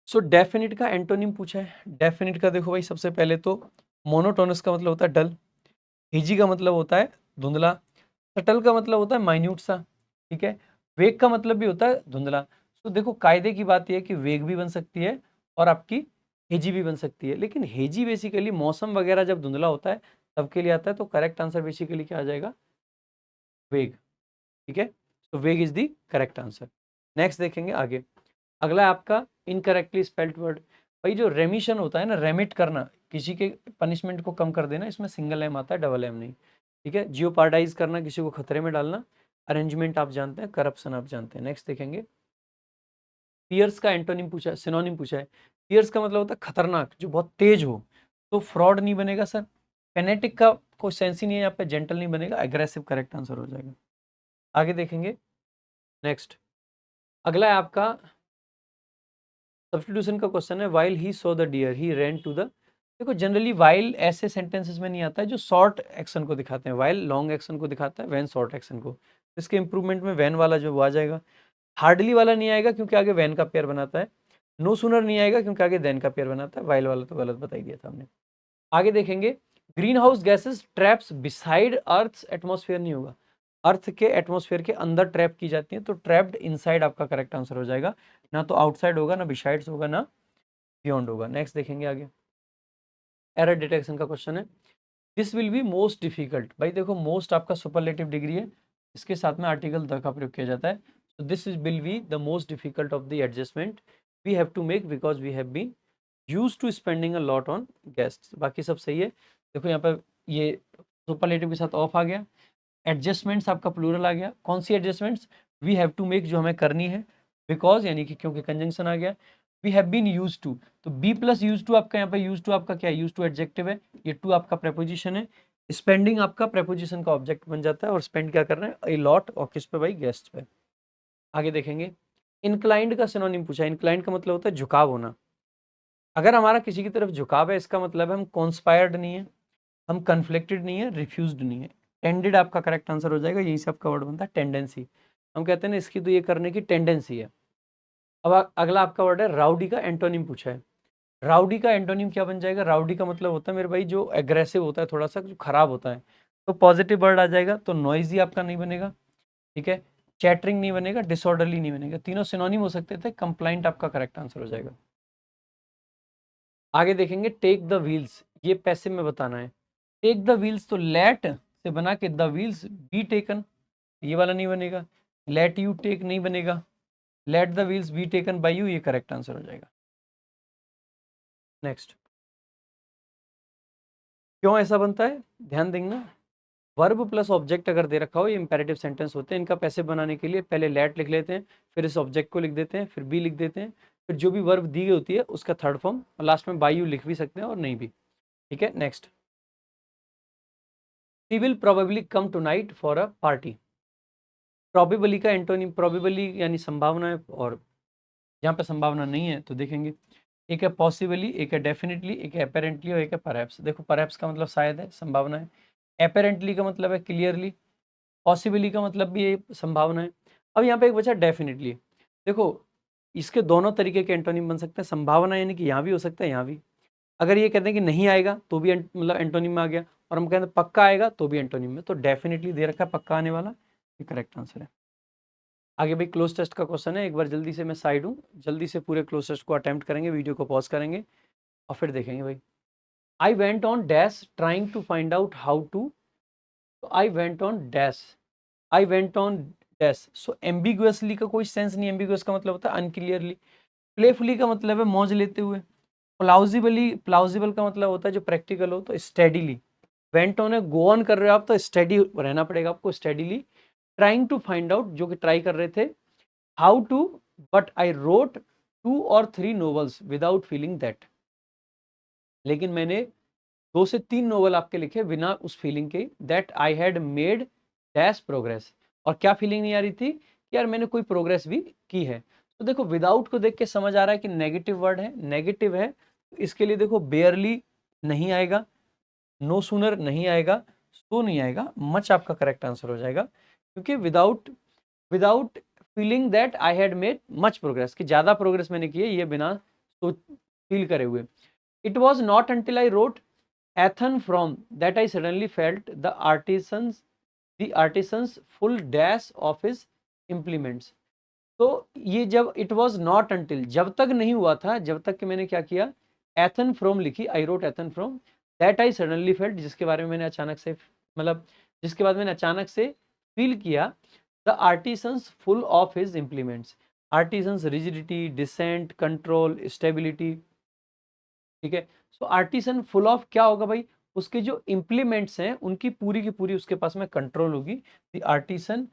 So definite का एंटोनिम पूछा है। डेफिनिट का देखो भाई, सबसे पहले तो मोनोटोनस का मतलब होता है डल, हिजी का मतलब होता है धुंधला, सटल का मतलब होता है माइन्यूट सा। ठीक है, वेग का मतलब भी होता है धुंधला। तो देखो कायदे की बात यह है कि वेग भी बन सकती है और आपकी हेजी भी बन सकती है, लेकिन हेजी बेसिकली मौसम वगैरह जब धुंधला होता है तब के लिए आता है। तो करेक्ट आंसर बेसिकली क्या आ जाएगा, वेग। ठीक है, तो वेग is the correct answer. Next देखेंगे आगे, अगला है आपका इनकरेक्टली स्पेल्ड वर्ड। भाई जो रेमिशन होता है ना, रेमिट करना, किसी के पनिशमेंट को कम कर देना, इसमें सिंगल एम आता है, डबल एम नहीं। ठीक है, जियोपार्डाइज करना, किसी को खतरे में डालना। अरेंजमेंट आप जानते हैं, करप्शन आप जानते हैं। नेक्स्ट देखेंगे, पियर्स का एंटोनिम पूछा है, सिनोनिम पूछा है। फियर्स का मतलब होता है खतरनाक, जो बहुत तेज हो, तो फ्रॉड नहीं बनेगा सर। फेनेटिक का कोई सेंस ही नहीं है यहाँ पे, जेंटल नहीं बनेगा, एग्रेसिव करेक्ट आंसर हो जाएगा। आगे देखेंगे नेक्स्ट, अगला है आपका सब्स्टिट्यूशन का क्वेश्चन है, while he saw the deer he ran to the. देखो जनरली वाइल ऐसे सेंटेंसेस में नहीं आता है जो शॉर्ट एक्शन को दिखाते हैं, वाइल लॉन्ग एक्शन को दिखाता है, व्हेन शॉर्ट एक्शन को। इसके इंप्रूवमेंट में व्हेन वाला जो वो आ जाएगा। हार्डली वाला नहीं आएगा क्योंकि आगे व्हेन का पेयर बनाता है। नो सूनर नहीं आएगा क्योंकि आगे देन का पेयर बनाता है। वाइल वाला तो गलत बता ही दिया था हमने। आगे देखेंगे, greenhouse gases traps beside earth atmosphere नहीं होगा, अर्थ के एटमोस्फेयर के अंदर ट्रैप की जाती है, तो ट्रैप्ड इनसाइड आपका करेक्ट आंसर हो जाएगा। ना तो आउटसाइड होगा, ना बिसाइड्स होगा, ना बियॉन्ड होगा। नेक्स्ट देखेंगे आगे, एरर डिटेक्शन का क्वेश्चन है, this will be most difficult. भाई देखो मोस्ट आपका सुपरलेटिव डिग्री है, इसके साथ में आर्टिकल द का प्रयोग किया जाता है। तो this will be the most difficult of the adjustment we have to make because we have been use to spending a lot on guest. बाकी सब सही है। देखो यहाँ पर ये सुपरलेटिव के साथ ऑफ आ गया, एडजस्टमेंट्स आपका प्लूरल आ गया। कौन सी adjustments? We have to make, जो हमें करनी है, बिकॉज यानी कि क्योंकि कंजंक्शन आ गया। We have been use to, तो बी प्लस यूज टू आपका यहाँ पे, यूज टू आपका क्या है, यूज टू एडजेक्टिव है, ये टू आपका प्रेपोजिशन है। स्पेंडिंग आपका प्रेपोजिशन का ऑब्जेक्ट बन जाता है, और स्पेंड क्या कर रहे हैं, ए लॉट, और किस पे भाई, गेस्ट पे। आगे देखेंगे, इंक्लाइंड का सिनोनिम पूछा। इंक्लाइंड का मतलब होता है झुकाव होना। अगर हमारा किसी की तरफ झुकाव है, इसका मतलब है हम कॉन्स्पायर्ड नहीं है, हम कन्फ्लिक्टेड नहीं है, रिफ्यूज्ड नहीं है। टेंडेड आपका करेक्ट आंसर हो जाएगा, यही से आपका वर्ड बनता है टेंडेंसी। हम कहते हैं ना इसकी तो ये करने की टेंडेंसी है। अब अगला आपका वर्ड है राउडी का एंटोनिम पूछा है। राउडी का एंटोनिम क्या बन जाएगा? राउडी का मतलब होता है मेरे भाई जो एग्रेसिव होता है, थोड़ा सा जो खराब होता है, तो पॉजिटिव वर्ड आ जाएगा, तो नॉइजी आपका नहीं बनेगा, ठीक है, चैटरिंग नहीं बनेगा, डिसऑर्डरली नहीं बनेगा, तीनों सिनोनिम हो सकते थे। कंप्लाइंट आपका करेक्ट आंसर हो जाएगा। आगे देखेंगे, टेक द व्हील्स, ये पैसिव में बताना है। टेक द व्हील्स तो लेट से बना के द व्हील्स बी टेकन, ये वाला नहीं बनेगा। लेट यू टेक नहीं बनेगा, let the wheels be taken by you, ये करेक्ट आंसर हो जाएगा। नेक्स्ट, क्यों ऐसा बनता है ध्यान देना। वर्ब प्लस ऑब्जेक्ट अगर दे रखा हो, ये इंपेरेटिव सेंटेंस होते हैं। इनका पैसिव बनाने के लिए पहले लेट लिख लेते हैं, फिर इस ऑब्जेक्ट को लिख देते हैं, फिर बी लिख देते हैं, फिर जो भी वर्ब दी गई होती है उसका थर्ड फॉर्म, और लास्ट में बाय यू लिख भी सकते हैं और नहीं भी, ठीक है। Next, she will probably come tonight for a party. Probably का एंटोनिम, प्रोबेबली यानी संभावना है, और जहाँ पे संभावना नहीं है तो देखेंगे, एक है पॉसिबली, एक है डेफिनेटली, एक है अपेरेंटली, और एक है परहैप्स। देखो परहैप्स का मतलब शायद है, संभावना है। अपेरेंटली का मतलब है क्लियरली। पॉसिबली का मतलब भी ये संभावना है। अब यहाँ पे एक बचा डेफिनेटली। देखो इसके दोनों तरीके के एंटोनिम बन सकते हैं। संभावना यानी कि यहाँ भी हो सकता है, यहाँ भी। अगर ये कहते हैं कि नहीं आएगा तो भी मतलब एंटोनिम में आ गया, और हम कहते हैं पक्का आएगा तो भी एंटोनिम में। तो डेफिनेटली दे रखा है पक्का आने वाला, ये करेक्ट आंसर है। आगे भाई क्लोज टेस्ट का क्वेश्चन है। एक बार जल्दी से मैं साइड हूँ, जल्दी से पूरे क्लोज टेस्ट को अटेम्प्ट करेंगे, वीडियो को पॉज करेंगे और फिर देखेंगे भाई। I went on dash trying to find out how to, I went on dash, I went on dash. So ambiguously का कोई सेंस नहीं, एम्बिगुअस का मतलब होता है अनक्लियरली। प्लेफुली का मतलब है मौज लेते हुए। प्लाउजिबली, प्लाउजिबल का मतलब होता है जो प्रैक्टिकल हो, तो स्टेडीली। वेंट ऑन है, गो ऑन कर रहे हो आप, तो स्टेडी रहना पड़ेगा आपको, steadily. Trying to find out, जो कि ट्राई कर रहे थे। How to, but I wrote 2 or 3 novels without feeling that. लेकिन मैंने 2 से 3 नोवेल आपके लिखे बिना उस फीलिंग के, that I had made dash progress. और क्या फीलिंग नहीं आ रही थी कि यार मैंने कोई प्रोग्रेस भी की है। तो देखो विदाउट को देख के समझ आ रहा है कि नेगेटिव वर्ड है, नेगेटिव है, तो इसके लिए देखो बेयरली नहीं आएगा, नो सूनर नहीं आएगा, सो नहीं आएगा, मच आपका करेक्ट आंसर हो जाएगा। क्योंकि without, without feeling that I had made much progress, कि ज्यादा प्रोग्रेस मैंने की है, ये बिना तो फील करे हुए। It was not until I wrote Athen from that I suddenly felt the artisan's full dash of his implements। तो ये जब इट वॉज नॉट अंटिल, जब तक नहीं हुआ था, जब तक कि मैंने क्या किया, एथन फ्रॉम लिखी, I wrote Ethan from, that I suddenly felt, जिसके बारे में मैंने अचानक से, मतलब जिसके बाद मैंने अचानक से फील किया, the artisans full of his implements. Artisans rigidity, decent, control, stability, ठीक है। सो आर्टिसन फुल ऑफ क्या होगा भाई, उसके जो इंप्लीमेंट्स हैं उनकी पूरी की पूरी उसके पास में कंट्रोल होगी। द आर्टिसन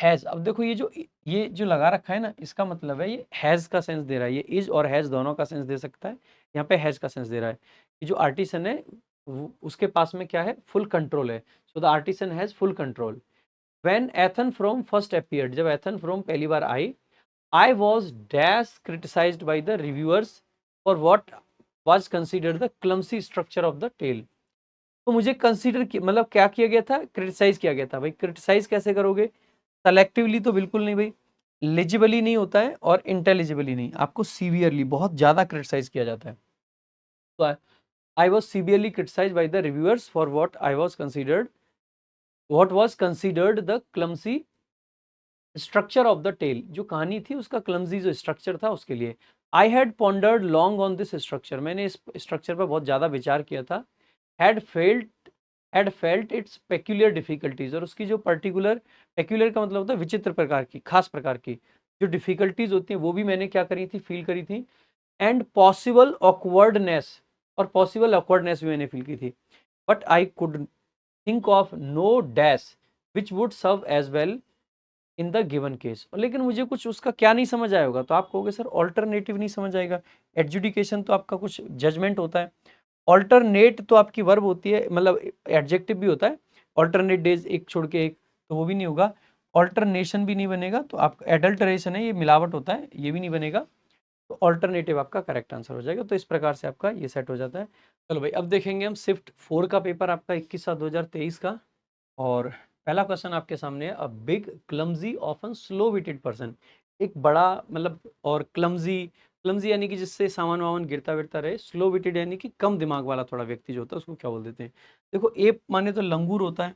हैज़, अब देखो ये जो लगा रखा है ना, इसका मतलब है ये हैज़ का सेंस दे रहा है, ये इज़ और हैज़ दोनों का सेंस दे सकता है, यहाँ पे हैज़ का सेंस दे रहा है। ये जो आर्टिसन है उसके पास में क्या है, फुल कंट्रोल है, so the artisan has full control. When Ethan Frome first appeared, जब एथन फ्रॉम पहली बार आई, I was dash criticised by the reviewers for what was considered the clumsy structure of the tale. तो मुझे consider मतलब क्या किया गया था, क्रिटिसाइज किया गया था। भाई क्रिटिसाइज कैसे करोगे, सेलेक्टिवली तो बिल्कुल नहीं भाई, लिजिबली नहीं होता है और इंटेलिजिबली नहीं, आपको सीवियरली बहुत ज्यादा क्रिटिसाइज किया जाता है। तो I was severely criticise by the reviewers for what was considered the clumsy structure of the tale, जो कहानी थी उसका क्लमजी जो स्ट्रक्चर था उसके लिए। I had pondered long on this structure, मैंने इस स्ट्रक्चर पर बहुत ज्यादा विचार किया था। Had felt it's peculiar difficulties, और उसकी जो पर्टिकुलर, पेक्यूलियर का मतलब होता है विचित्र प्रकार की, खास प्रकार की जो डिफिकल्टीज होती हैं वो भी मैंने क्या करी थी, फील करी थी। एंड पॉसिबल ऑकवर्डनेस, और पॉसिबल ऑकवर्डनेस भी मैंने फील की थी। But I could think of no dash which would serve as well in the given case, लेकिन मुझे कुछ उसका क्या नहीं समझ आया होगा, तो आप कहोगे सर ऑल्टरनेटिव नहीं समझ आएगा। एडजुडिकेशन तो आपका कुछ जजमेंट होता है, ऑल्टरनेट तो आपकी वर्ब होती है, मतलब एडजेक्टिव भी होता है। ऑल्टरनेट डेज, एक छोड़ के एक, तो वो भी नहीं होगा। ऑल्टरनेशन भी नहीं बनेगा, तो आप एडल्टरेशन है, ये मिलावट होता है, ये भी नहीं बनेगा। तो ऑल्टरनेटिव आपका करेक्ट आंसर हो जाएगा। तो इस प्रकार से आपका ये सेट हो जाता है। चलो भाई, अब देखेंगे हम शिफ्ट 4 का पेपर आपका 21/7/2023 का। और पहला क्वेश्चन आपके सामने है, a big clumsy often slow witted person, एक बड़ा मतलब, और क्लमजी, क्लमजी यानी कि जिससे सामान वामान गिरता विरता रहे, स्लो विटेड यानी कि कम दिमाग वाला थोड़ा व्यक्ति जो होता है उसको क्या बोल देते हैं। देखो एप माने तो लंगूर होता है,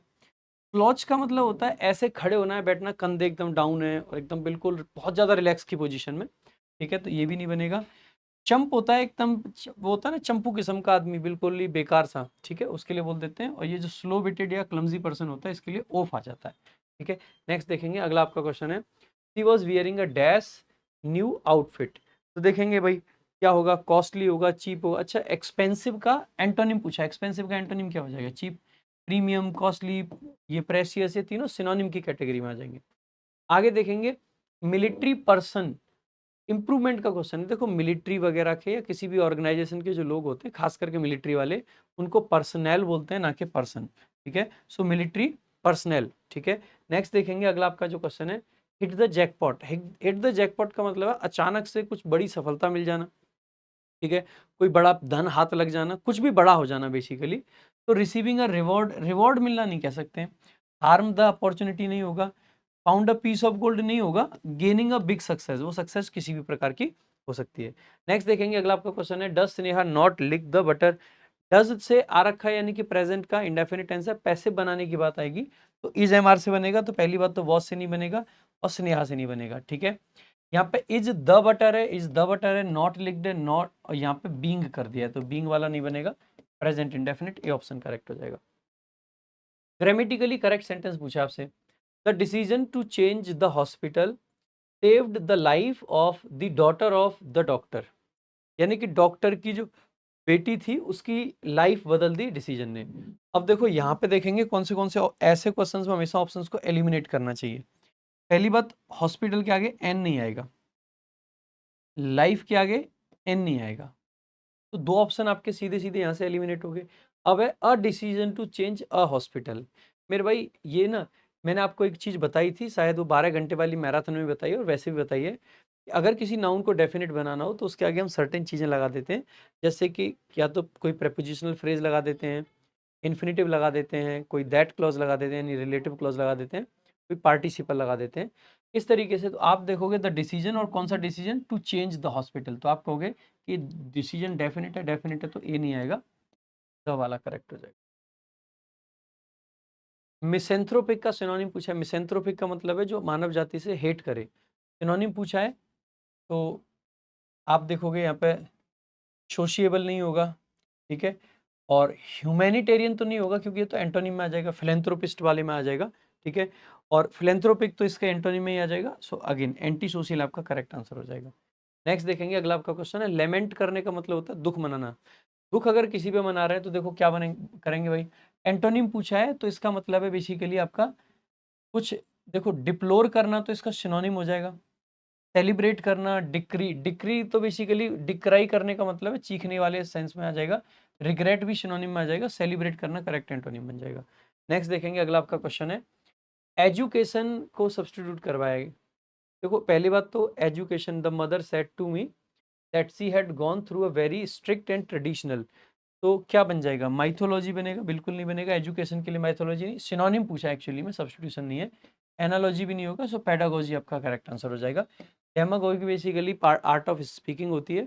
स्लॉच का मतलब होता है ऐसे खड़े होना है, बैठना, कंधे एकदम डाउन है और एकदम बिल्कुल बहुत ज्यादा रिलैक्स की पोजीशन में, ठीक है, तो ये भी नहीं बनेगा। चंप होता है एकदम, वो होता है ना चंपू किस्म का आदमी, बिल्कुल ही बेकार सा, ठीक है, उसके लिए बोल देते हैं। और ये जो स्लो विटेड या क्लमजी पर्सन होता है इसके लिए ऑफ आ जाता है, ठीक है। नेक्स्ट देखेंगे, अगला आपका क्वेश्चन है, she was wearing a dash new outfit. तो देखेंगे भाई क्या होगा, कॉस्टली होगा, चीप होगा। अच्छा, एक्सपेंसिव का एंटोनिम पूछा, एक्सपेंसिव का एंटोनिम क्या हो जाएगा, चीप, प्रीमियम, कॉस्टली, ये प्रेशियस, ये तीनों सिनोनिम की कैटेगरी में आ जाएंगे। आगे देखेंगे, मिलिट्री पर्सन, इंप्रूवमेंट का क्वेश्चन है। देखो मिलिट्री वगैरह के या किसी भी ऑर्गेनाइजेशन के जो लोग होते हैं, खास करके मिलिट्री वाले, उनको पर्सनल बोलते हैं, ना कि पर्सन, ठीक है। सो मिलिट्री पर्सनल, ठीक है। नेक्स्ट देखेंगे, अगला आपका जो क्वेश्चन है, hit the jackpot. Hit the jackpot का मतलब है अचानक से कुछ बड़ी सफलता मिल जाना, ठीक है, कोई बड़ा धन हाथ लग जाना, कुछ भी बड़ा हो जाना बेसिकली। तो रिसीविंग अ रिवॉर्ड, रिवॉर्ड मिलना नहीं कह सकते हैं, हार्म द अपॉर्चुनिटी नहीं होगा, found a piece of gold नहीं होगा, गेनिंग अ बिग सक्सेस, वो सक्सेस किसी भी प्रकार की हो सकती है। नेक्स्ट देखेंगे, अगला आपका क्वेश्चन है, does Sneha not lick the butter. Does से आ रखा है यानी कि प्रेजेंट का इंडेफिनिट टेंस है, पैसिव बनाने की बात आएगी तो इज एम आर से बनेगा, तो पहली बात तो वॉज से नहीं बनेगा और स्नेहा से नहीं बनेगा, ठीक है। यहाँ पे इज द बटर है, इज द बटर है, नॉट लिक्ड है, नॉट, और यहाँ पे बींग कर दिया है तो बींग वाला नहीं बनेगा, present indefinite, A option correct हो जाएगा। ग्रामेटिकली करेक्ट सेंटेंस पूछा आपसे, the decision to change the hospital saved the life of the daughter of the doctor, यानी कि डॉक्टर की जो बेटी थी उसकी लाइफ बदल दी डिसीजन ने। अब देखो यहाँ पे देखेंगे कौन से ऐसे क्वेश्चंस में हमेशा ऑप्शंस को एलिमिनेट करना चाहिए। पहली बात, हॉस्पिटल के आगे एन नहीं आएगा, लाइफ के आगे एन नहीं आएगा, तो दो ऑप्शन आपके सीधे सीधे यहाँ से एलिमिनेट हो गए। अब है a decision to change a hospital. मेरे भाई ये ना, मैंने आपको एक चीज बताई थी, शायद वो 12 घंटे वाली मैराथन में बताई है और वैसे भी बताई है कि अगर किसी नाउन को डेफिनेट बनाना हो तो उसके आगे हम सर्टेन चीजें लगा देते हैं, जैसे कि या तो कोई प्रेपोजिशनल फ्रेज लगा देते हैं, इन्फिनेटिव लगा देते हैं, कोई दैट क्लॉज लगा देते हैं, यानी रिलेटिव क्लॉज लगा देते हैं, कोई पार्टिसिपल लगा देते हैं। इस तरीके से तो आप देखोगे द डिसीजन, और कौन सा decision, to change the hospital, तो आप कहोगे कि डिसीजन डेफिनेट है, डेफिनेट है तो ए नहीं आएगा, द वाला करेक्ट हो जाएगा। मिसेंथ्रोपिक का सिनोनिम पूछा है, मिसेंथ्रोपिक का मतलब है जो मानव जाति से हेट करे, सिनोनिम पूछा है। तो आप देखोगे यहाँ पे सोशिएबल नहीं होगा, ठीक है, और ह्यूमैनिटेरियन तो नहीं होगा क्योंकि ये तो एंटोनिम में आ जाएगा, फिलेंथ्रोपिस्ट वाले में आ जाएगा, ठीक है, और फिलेंथ्रोपिक तो इसके एंटोनिम में ही आ जाएगा। सो अगेन एंटी सोशल आपका करेक्ट आंसर हो जाएगा। नेक्स्ट देखेंगे, अगला आपका क्वेश्चन है, लेमेंट करने का मतलब होता है दुख मनाना। दुख अगर किसी पे मना रहे हैं तो देखो क्या बने करेंगे भाई, एंटोनिम पूछा है तो इसका मतलब है बेसिकली आपका कुछ देखो डिप्लोर करना तो इसका सिनोनिम हो जाएगा। सेलिब्रेट करना, डिक्री, डिक्री तो बेसिकली डिक्राई करने का मतलब है चीखने वाले सेंस में आ जाएगा। रिग्रेट भी सिनोनिम में आ जाएगा। सेलिब्रेट करना करेक्ट एंटोनिम बन जाएगा। नेक्स्ट देखेंगे, अगला आपका क्वेश्चन है एजुकेशन को सब्स्टिट्यूट करवाएगा। देखो पहली बात तो education, the mother said to me that she had gone through a very strict and traditional, तो क्या बन जाएगा? माइथोलॉजी बनेगा? बिल्कुल नहीं बनेगा। एजुकेशन के लिए माइथोलॉजी नहीं, सिनोनिम पूछा एक्चुअली में, सब्स्टिट्यूशन नहीं है। एनालॉजी भी नहीं होगा, सो पेडागोजी आपका करेक्ट आंसर हो जाएगा। Demagogy basically art of speaking होती है,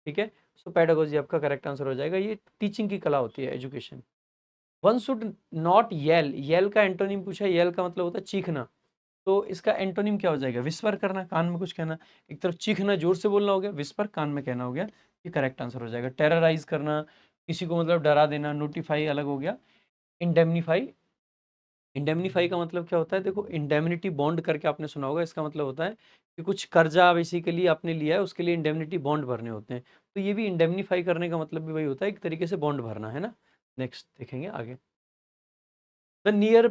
ठीक है। सो पेडागोजी आपका करेक्ट आंसर हो जाएगा। ये टीचिंग की कला होती है education. One should not yell, yell का एंटोनिम पूछा। येल का मतलब होता है चीखना, तो इसका एंटोनिम क्या हो जाएगा? विस्पर करना, कान में कुछ कहना। एक तरफ चीखना, जोर से बोलना हो गया, विस्पर कान में कहना हो गया। ये करेक्ट आंसर हो जाएगा। टेरराइज करना, किसी को मतलब डरा देना। नोटिफाई अलग हो गया। इंडेमनीफाई, इंडेमनीफाई का मतलब क्या होता है? देखो इंडेमनिटी बॉन्ड करके आपने सुना होगा, इसका मतलब होता है कि कुछ कर्जा बेसिकली आपने लिया है, उसके लिए इंडेमनिटी बॉन्ड भरने होते हैं। तो ये भी इंडेमनीफाई करने का मतलब भी वही होता है, एक तरीके से बॉन्ड भरना, है ना। नेक्स्ट देखेंगे आगे। द नियर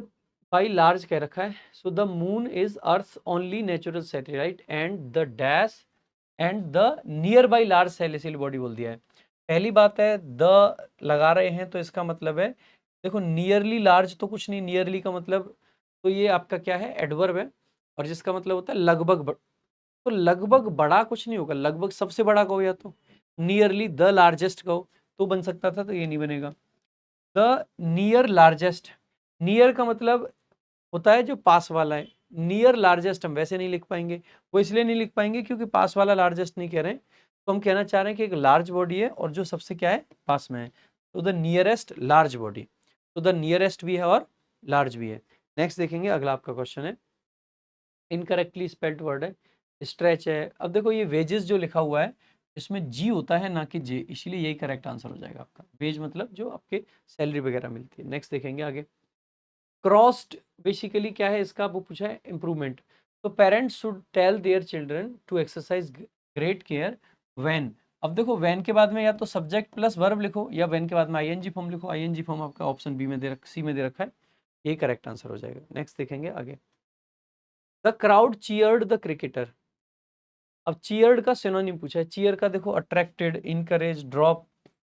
बाई लार्ज कह रखा है। So the moon is earth only natural satellite and the dash and the near by large celestial body बोल दिया है। पहली बात है द लगा रहे हैं, तो इसका मतलब है देखो नियरली लार्ज तो कुछ नहीं, नियरली का मतलब तो ये आपका क्या है? एडवर्ब है, और जिसका मतलब होता है लगभग तो लगभग बड़ा कुछ नहीं होगा, लगभग सबसे बड़ा कहो या तो नियरली द लार्जेस्ट कहो तो बन सकता था, तो ये नहीं बनेगा। द नियर लार्जेस्ट, नियर का मतलब होता है जो पास वाला है। नियर लार्जेस्ट हम वैसे नहीं लिख पाएंगे, वो इसलिए नहीं लिख पाएंगे क्योंकि पास वाला लार्जेस्ट नहीं कह रहे हैं, तो हम कहना चाह रहे हैं कि एक लार्ज बॉडी है और जो सबसे क्या है? पास में है, तो द नियरेस्ट लार्ज बॉडी। तो द नियरेस्ट भी है और लार्ज भी है। नेक्स्ट देखेंगे, अगला आपका क्वेश्चन है इनकरेक्टली स्पेल्ड वर्ड है, स्ट्रेच है। अब देखो ये वेजेस जो लिखा हुआ है, इसमें जी होता है ना कि जे, इसलिए यही करेक्ट आंसर हो जाएगा आपका। वेज मतलब जो आपके सैलरी वगैरह मिलती है। नेक्स्ट देखेंगे आगे। क्रॉस्ड बेसिकली क्या है इसका? वो पूछा है इंप्रूवमेंट। तो parents should tell their children to exercise great care when. अब देखो व्हेन के बाद में या तो सब्जेक्ट प्लस वर्ब लिखो, या व्हेन के बाद में आईएनजी फॉर्म लिखो। आईएनजी फॉर्म आपका ऑप्शन बी में दे सी में दे रखा है, ये करेक्ट आंसर हो जाएगा। नेक्स्ट देखेंगे आगे। The crowd cheered the cricketer. अब चीयर्ड का सिनोनिम पूछा है। चीयर का देखो अट्रैक्टेड, इनकरेज, ड्रॉप,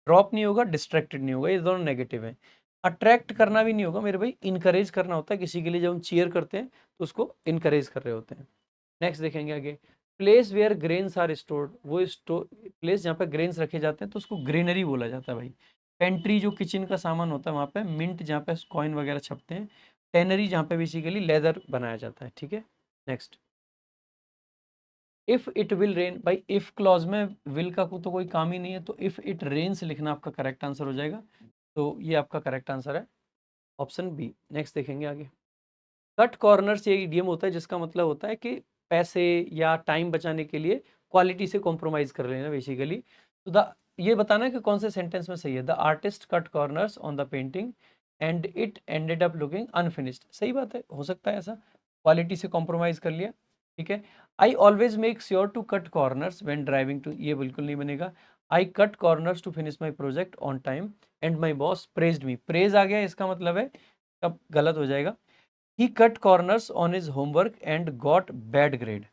ड्रॉप नहीं होगा, डिस्ट्रैक्टेड नहीं होगा, ये दोनों नेगेटिव है। अट्रैक्ट करना भी नहीं होगा मेरे भाई, इनकरेज करना होता है किसी के लिए। जब हम चीयर करते हैं तो उसको इनकरेज कर रहे होते हैं। नेक्स्ट देखेंगे आगे। Place where grains are stored, वो स्टोर प्लेस जहाँ पे ग्रेन्स रखे जाते हैं तो उसको ग्रेनरी बोला जाता है भाई। पेंट्री जो किचन का सामान होता है वहाँ पे, मिंट जहाँ पे कॉइन वगैरह छपते हैं, टेनरी जहाँ पे बेसिकली लेदर बनाया जाता है, ठीक है। Next, if it will rain, भाई इफ क्लॉज में विल का तो कोई काम ही नहीं है, तो इफ इट रेन्स लिखना आपका करेक्ट आंसर हो जाएगा। तो ये आपका करेक्ट आंसर है, ऑप्शन बी। नेक्स्ट देखेंगे आगे। कट कॉर्नर्स ये इडियम होता है जिसका मतलब होता है कि पैसे या टाइम बचाने के लिए क्वालिटी से कॉम्प्रोमाइज कर लेना बेसिकली। तो द ये बताना है कि कौन से सेंटेंस में सही है। The artist cut corners on the painting and it ended up looking unfinished, सही बात है, हो सकता है ऐसा, क्वालिटी से कॉम्प्रोमाइज कर लिया, ठीक है। I always make sure to cut corners when driving to, ये बिल्कुल नहीं बनेगा। I cut corners to finish my project on time and my boss praised me, praise आ गया, इसका मतलब है अब गलत हो जाएगा। He cut corners on his homework and got bad grade.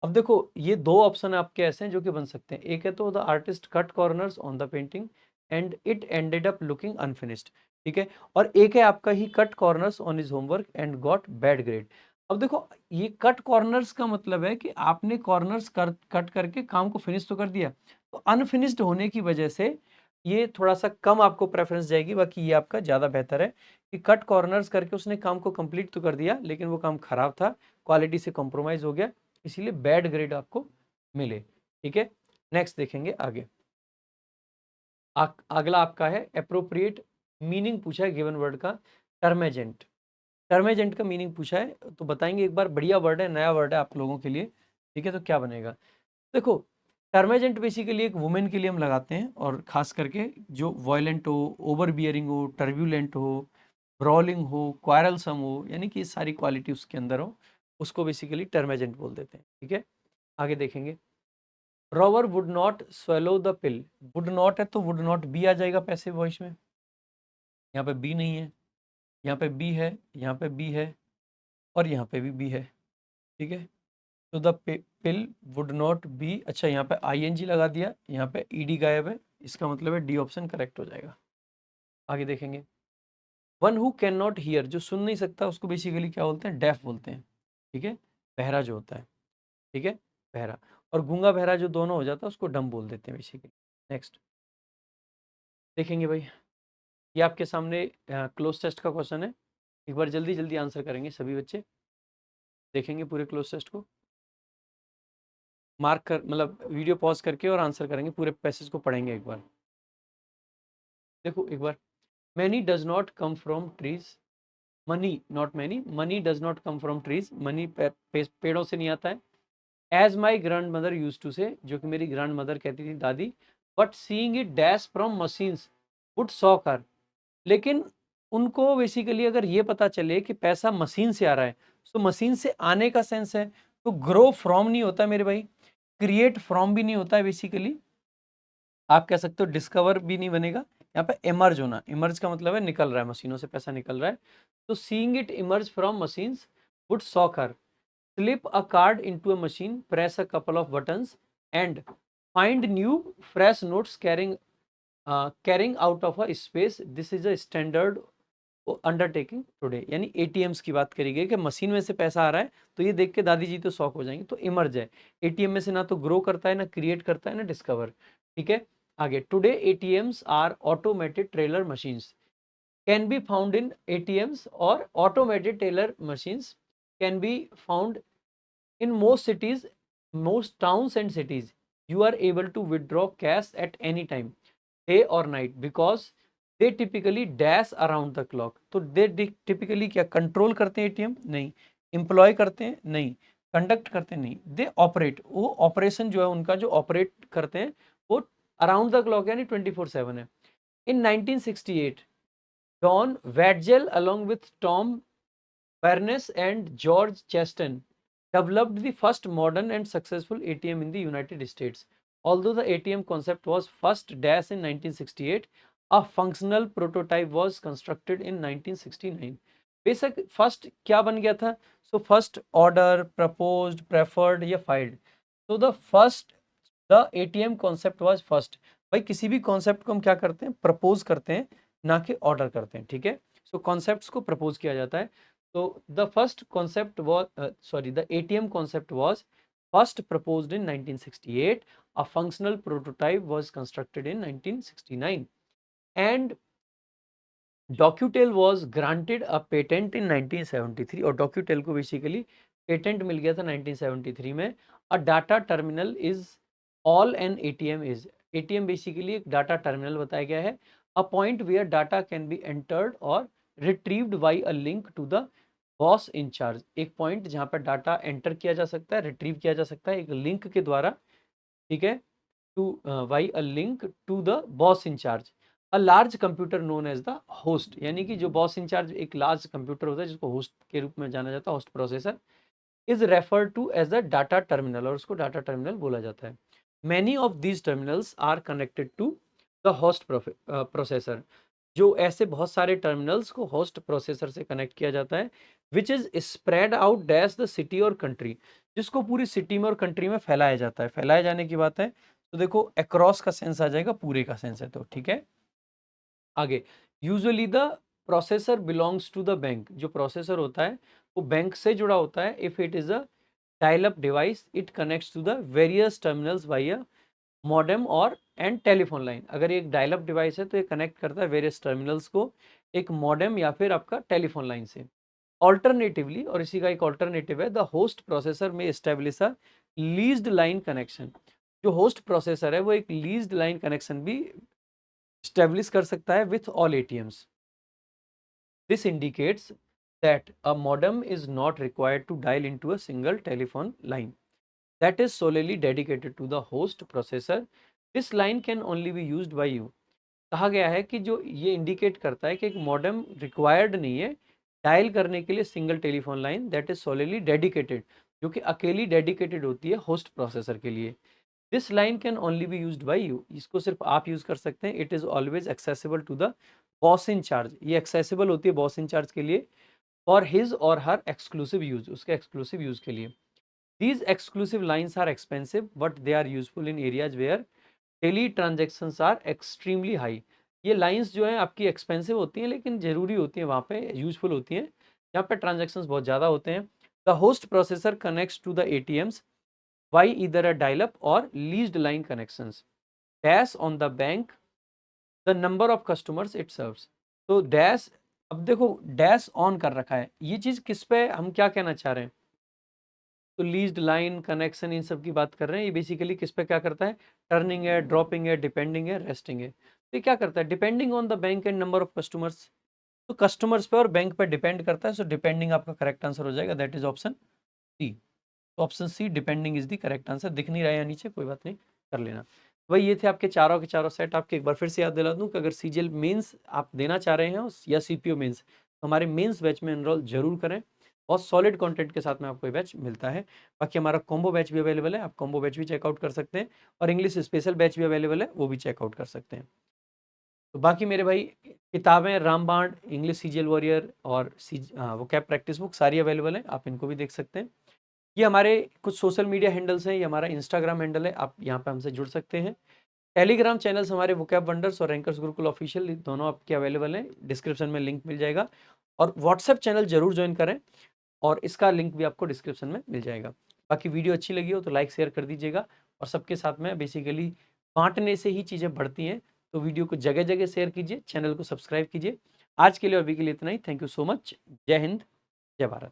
अब देखो ये दो ऑप्शन आपके ऐसे हैं जो कि बन सकते हैं। एक है तो the artist cut corners on the painting and it ended up looking unfinished, ठीक है। और एक है आपका he cut corners on his homework and got bad grade. अब देखो ये कट कॉर्नर्स का मतलब है कि आपने कॉर्नर्स कट करके काम को फिनिश तो कर दिया, तो अनफिनिश्ड होने की वजह से ये थोड़ा सा कम आपको प्रेफरेंस जाएगी। बाकी ये आपका ज़्यादा बेहतर है कि कट कॉर्नर्स करके उसने काम को कंप्लीट तो कर दिया, लेकिन वो काम खराब था, क्वालिटी से कॉम्प्रोमाइज हो गया, इसीलिए बैड ग्रेड आपको मिले, ठीक है। नेक्स्ट देखेंगे आगे। अगला आपका है अप्रोप्रिएट मीनिंग पूछा है गिवन वर्ड का। टर्मेजेंट, टर्मेजेंट का मीनिंग पूछा है, तो बताएंगे एक बार। बढ़िया वर्ड है, नया वर्ड है आप लोगों के लिए, ठीक है। तो क्या बनेगा? देखो टर्मेजेंट बेसिकली एक वुमेन के लिए हम लगाते हैं, और खास करके जो वायलेंट हो, ओवर बियरिंग हो, टर्ब्यूलेंट हो, ब्रॉलिंग हो, क्वारलसम हो, यानी कि सारी क्वालिटी उसके अंदर हो, उसको बेसिकली टर्मेजेंट बोल देते हैं, ठीक है। आगे देखेंगे। Robber would not swallow the pill, would not है तो वुड नॉट बी आ जाएगा पैसिव वॉइस में। यहाँ पे बी नहीं है, यहाँ पे बी है, यहाँ पे बी है, और यहाँ पे भी बी है, ठीक है। तो the pill would not be, अच्छा यहाँ पे आईएनजी लगा दिया, यहाँ पे ईडी गायब है, इसका मतलब है डी ऑप्शन करेक्ट हो जाएगा। आगे देखेंगे, one who can not here, जो सुन नहीं सकता उसको बेसिकली क्या बोलते हैं, डेफ बोलते हैं, ठीक है। बहरा जो होता है, ठीक है, बहरा। और गूंगा बहरा जो दोनों हो जाता है उसको डम बोल देते हैं बेसिकली। नेक्स्ट देखेंगे भाई, ये आपके सामने क्लोज टेस्ट का क्वेश्चन है। एक बार जल्दी जल्दी आंसर करेंगे सभी बच्चे, देखेंगे पूरे क्लोज टेस्ट को, मार्क कर मतलब वीडियो पॉज करके और आंसर करेंगे, पूरे पैसेज को पढ़ेंगे एक बार। देखो एक बार, many does not come from trees, money not many, money does not come from trees, money पेड़ों से नहीं आता है। As my grandmother use to say, जो कि मेरी ग्रैंड मदर कहती थी, दादी। But seeing it dash from machines would shock her, लेकिन उनको बेसिकली अगर ये पता चले कि पैसा मशीन से आ रहा है, तो मशीन से आने का सेंस है, तो ग्रो फ्रॉम नहीं होता मेरे भाई, क्रिएट फ्रॉम भी नहीं होता है बेसिकली, आप कह सकते हो डिस्कवर भी नहीं बनेगा। यहाँ पे इमर्ज होना, इमर्ज का मतलब है निकल रहा है, मशीनों से पैसा निकल रहा है। तो seeing it emerge from machines would shock her, slip a card into a machine, press a couple of buttons and find new fresh notes carrying out of a space. This is a standard undertaking today. यानी ATMs की बात करी गई कि machine में से पैसा आ रहा है, तो ये देख के दादी जी तो शॉक हो जाएंगे। तो इमर्ज है, एटीएम में से ना तो ग्रो करता है, ना क्रिएट करता है, ना डिस्कवर, ठीक है। आगे, today ATMs are automated trailer machines, can be found in ATMs और automated teller machines can be found in most cities, most towns and cities. You are able to withdraw cash at any time, day or night, because they typically dash around the clock. तो they typically क्या control करते हैं ATM? नहीं। Employ करते हैं? नहीं। Conduct करते हैं? नहीं। दे ऑपरेट, वो ऑपरेशन जो है उनका जो ऑपरेट करते हैं वो अराउंड द क्लॉक यानी 24/7 है। इन 1968 Don Wadgell along with Tom Berners and George Cheston developed the first modern and successful ATM in the United States. Although the ATM concept was first dashed in 1968, a functional prototype was constructed in 1969. बेशक first क्या बन गया था? So first order, proposed, preferred या filed. तो the ATM concept was first. भाई किसी भी कॉन्सेप्ट को हम क्या करते हैं? प्रपोज करते हैं, ना कि ऑर्डर करते हैं, ठीक है। सो कॉन्सेप्ट्स को प्रपोज किया जाता है। So the first concept was, the ATM concept was first proposed in 1968. A functional prototype was constructed in 1969, and DocuTel was granted a patent in 1973. और DocuTel को बेसिकली पेटेंट मिल गया था 1973 में। A data terminal is all an ATM is. ATM basically एक data terminal बताया गया है। A point where data can be entered or retrieved by a link to the boss in charge, एक point जहां पर डाटा एंटर किया जा सकता है, रिट्रीव किया जा सकता है एक लिंक के द्वारा, ठीक है, to via a link to the boss in charge. A large computer known as the host, यानी कि जो बॉस इंचार्ज एक लार्ज कंप्यूटर होता है जिसको होस्ट के रूप में जाना जाता है, host processor, is refer to as the data terminal, और उसको डाटा टर्मिनल बोला जाता है। Many of these terminals are connected to the host processor, जो ऐसे बहुत सारे टर्मिनल्स को होस्ट प्रोसेसर से कनेक्ट किया जाता है, which is spread out dash the city और कंट्री, जिसको पूरी सिटी में और कंट्री में फैलाया जाता है। फैलाए जाने की बात है तो देखो अक्रॉस का सेंस आ जाएगा, पूरे का सेंस है, तो ठीक है। आगे, usually the processor belongs to the bank, जो प्रोसेसर होता है वो बैंक से जुड़ा होता है। If it is a dial up device it connects to the various terminals by a modem or and telephone line. अगर ये एक डायल अप डिवाइस है तो ये कनेक्ट करता है वेरियस टर्मिनल्स को एक मॉडेम या फिर आपका टेलीफोन लाइन से। ऑल्टरनेटिवली, और इसी का एक ऑल्टरनेटिव है, द होस्ट प्रोसेसर में establish a leased line connection, जो होस्ट प्रोसेसर है वो एक लीज्ड लाइन कनेक्शन भी स्टेब्लिश कर सकता है with all ATMs. This indicates that a modem is not required to dial into a single telephone line that is solely dedicated to the host processor. This line can only be used by you. कहा गया है कि जो ये indicate करता है कि एक मॉडेम रिक्वायर्ड नहीं है डायल करने के लिए single telephone line, that is सोलिली dedicated, जो कि अकेली डेडिकेटेड होती है होस्ट प्रोसेसर के लिए। This line can only be used by you, इसको सिर्फ आप यूज कर सकते हैं। It is always accessible to the boss in charge, ये एक्सेसिबल होती है बॉस इन चार्ज के लिए। For his or her exclusive use, उसके एक्सक्लूसिव यूज के लिए। These exclusive lines are expensive but they are useful in areas where daily transactions are extremely high. ये lines जो है आपकी एक्सपेंसिव होती हैं लेकिन ज़रूरी होती हैं, वहाँ पे यूजफुल होती हैं जहाँ पे ट्रांजेक्शन्स बहुत ज़्यादा होते हैं। The host processor connects to the ATMs via either a dial up or leased line connections dash on the bank the number of customers it serves. तो डैश, अब देखो डैश ऑन कर रखा है, ये चीज़ किस पे हम क्या कहना चाह रहे हैं? तो लीज्ड लाइन कनेक्शन इन सब की बात कर रहे हैं। ये बेसिकली किस पे क्या करता है? टर्निंग है, ड्रॉपिंग है, डिपेंडिंग है, रेस्टिंग है। तो ये क्या करता है? Depending on the bank and number of customers. तो कस्टमर्स पे और बैंक पे डिपेंड करता है। सो डिपेंडिंग आपका करेक्ट आंसर हो जाएगा, दैट इज ऑप्शन सी। तो option C depending is the correct answer. दिख नहीं रहा है नीचे, कोई बात नहीं, कर लेना। भाई ये थे आपके चारों के चारों सेट। आपके एक बार फिर से याद दिला दूं कि अगर सीजीएल मेंस आप देना चाह रहे हैं या सीपीओ मेंस, तो हमारे मेंस बैच में एनरोल जरूर करें। और सॉलिड कंटेंट के साथ में आपको ये बैच मिलता है। बाकी हमारा कॉम्बो बैच भी अवेलेबल है, आप कॉम्बो बैच भी चेकआउट कर सकते हैं। और इंग्लिश स्पेशल बैच भी अवेलेबल है, वो भी चेकआउट कर सकते हैं। तो बाकी मेरे भाई किताबें रामबाण, इंग्लिश सीजीएल वॉरियर और वो कैप प्रैक्टिस बुक सारी अवेलेबल है, आप इनको भी देख सकते हैं। ये हमारे कुछ सोशल मीडिया हैंडल्स हैं, ये हमारा इंस्टाग्राम हैंडल है, आप यहाँ पे हमसे जुड़ सकते हैं। टेलीग्राम चैनल्स हमारे वोकैब वंडर्स और रैंकर्स गुरुकुल ऑफिशियल, दोनों आपके अवेलेबल हैं, डिस्क्रिप्शन में लिंक मिल जाएगा। और व्हाट्सएप चैनल जरूर ज्वाइन करें, और इसका लिंक भी आपको डिस्क्रिप्शन में मिल जाएगा। बाकी वीडियो अच्छी लगी हो तो लाइक शेयर कर दीजिएगा, और सबके साथ में बेसिकली बांटने से ही चीज़ें बढ़ती हैं। तो वीडियो को जगह जगह शेयर कीजिए, चैनल को सब्सक्राइब कीजिए। आज के लिए और अभी के लिए इतना ही। Thank you so much. जय हिंद, जय भारत।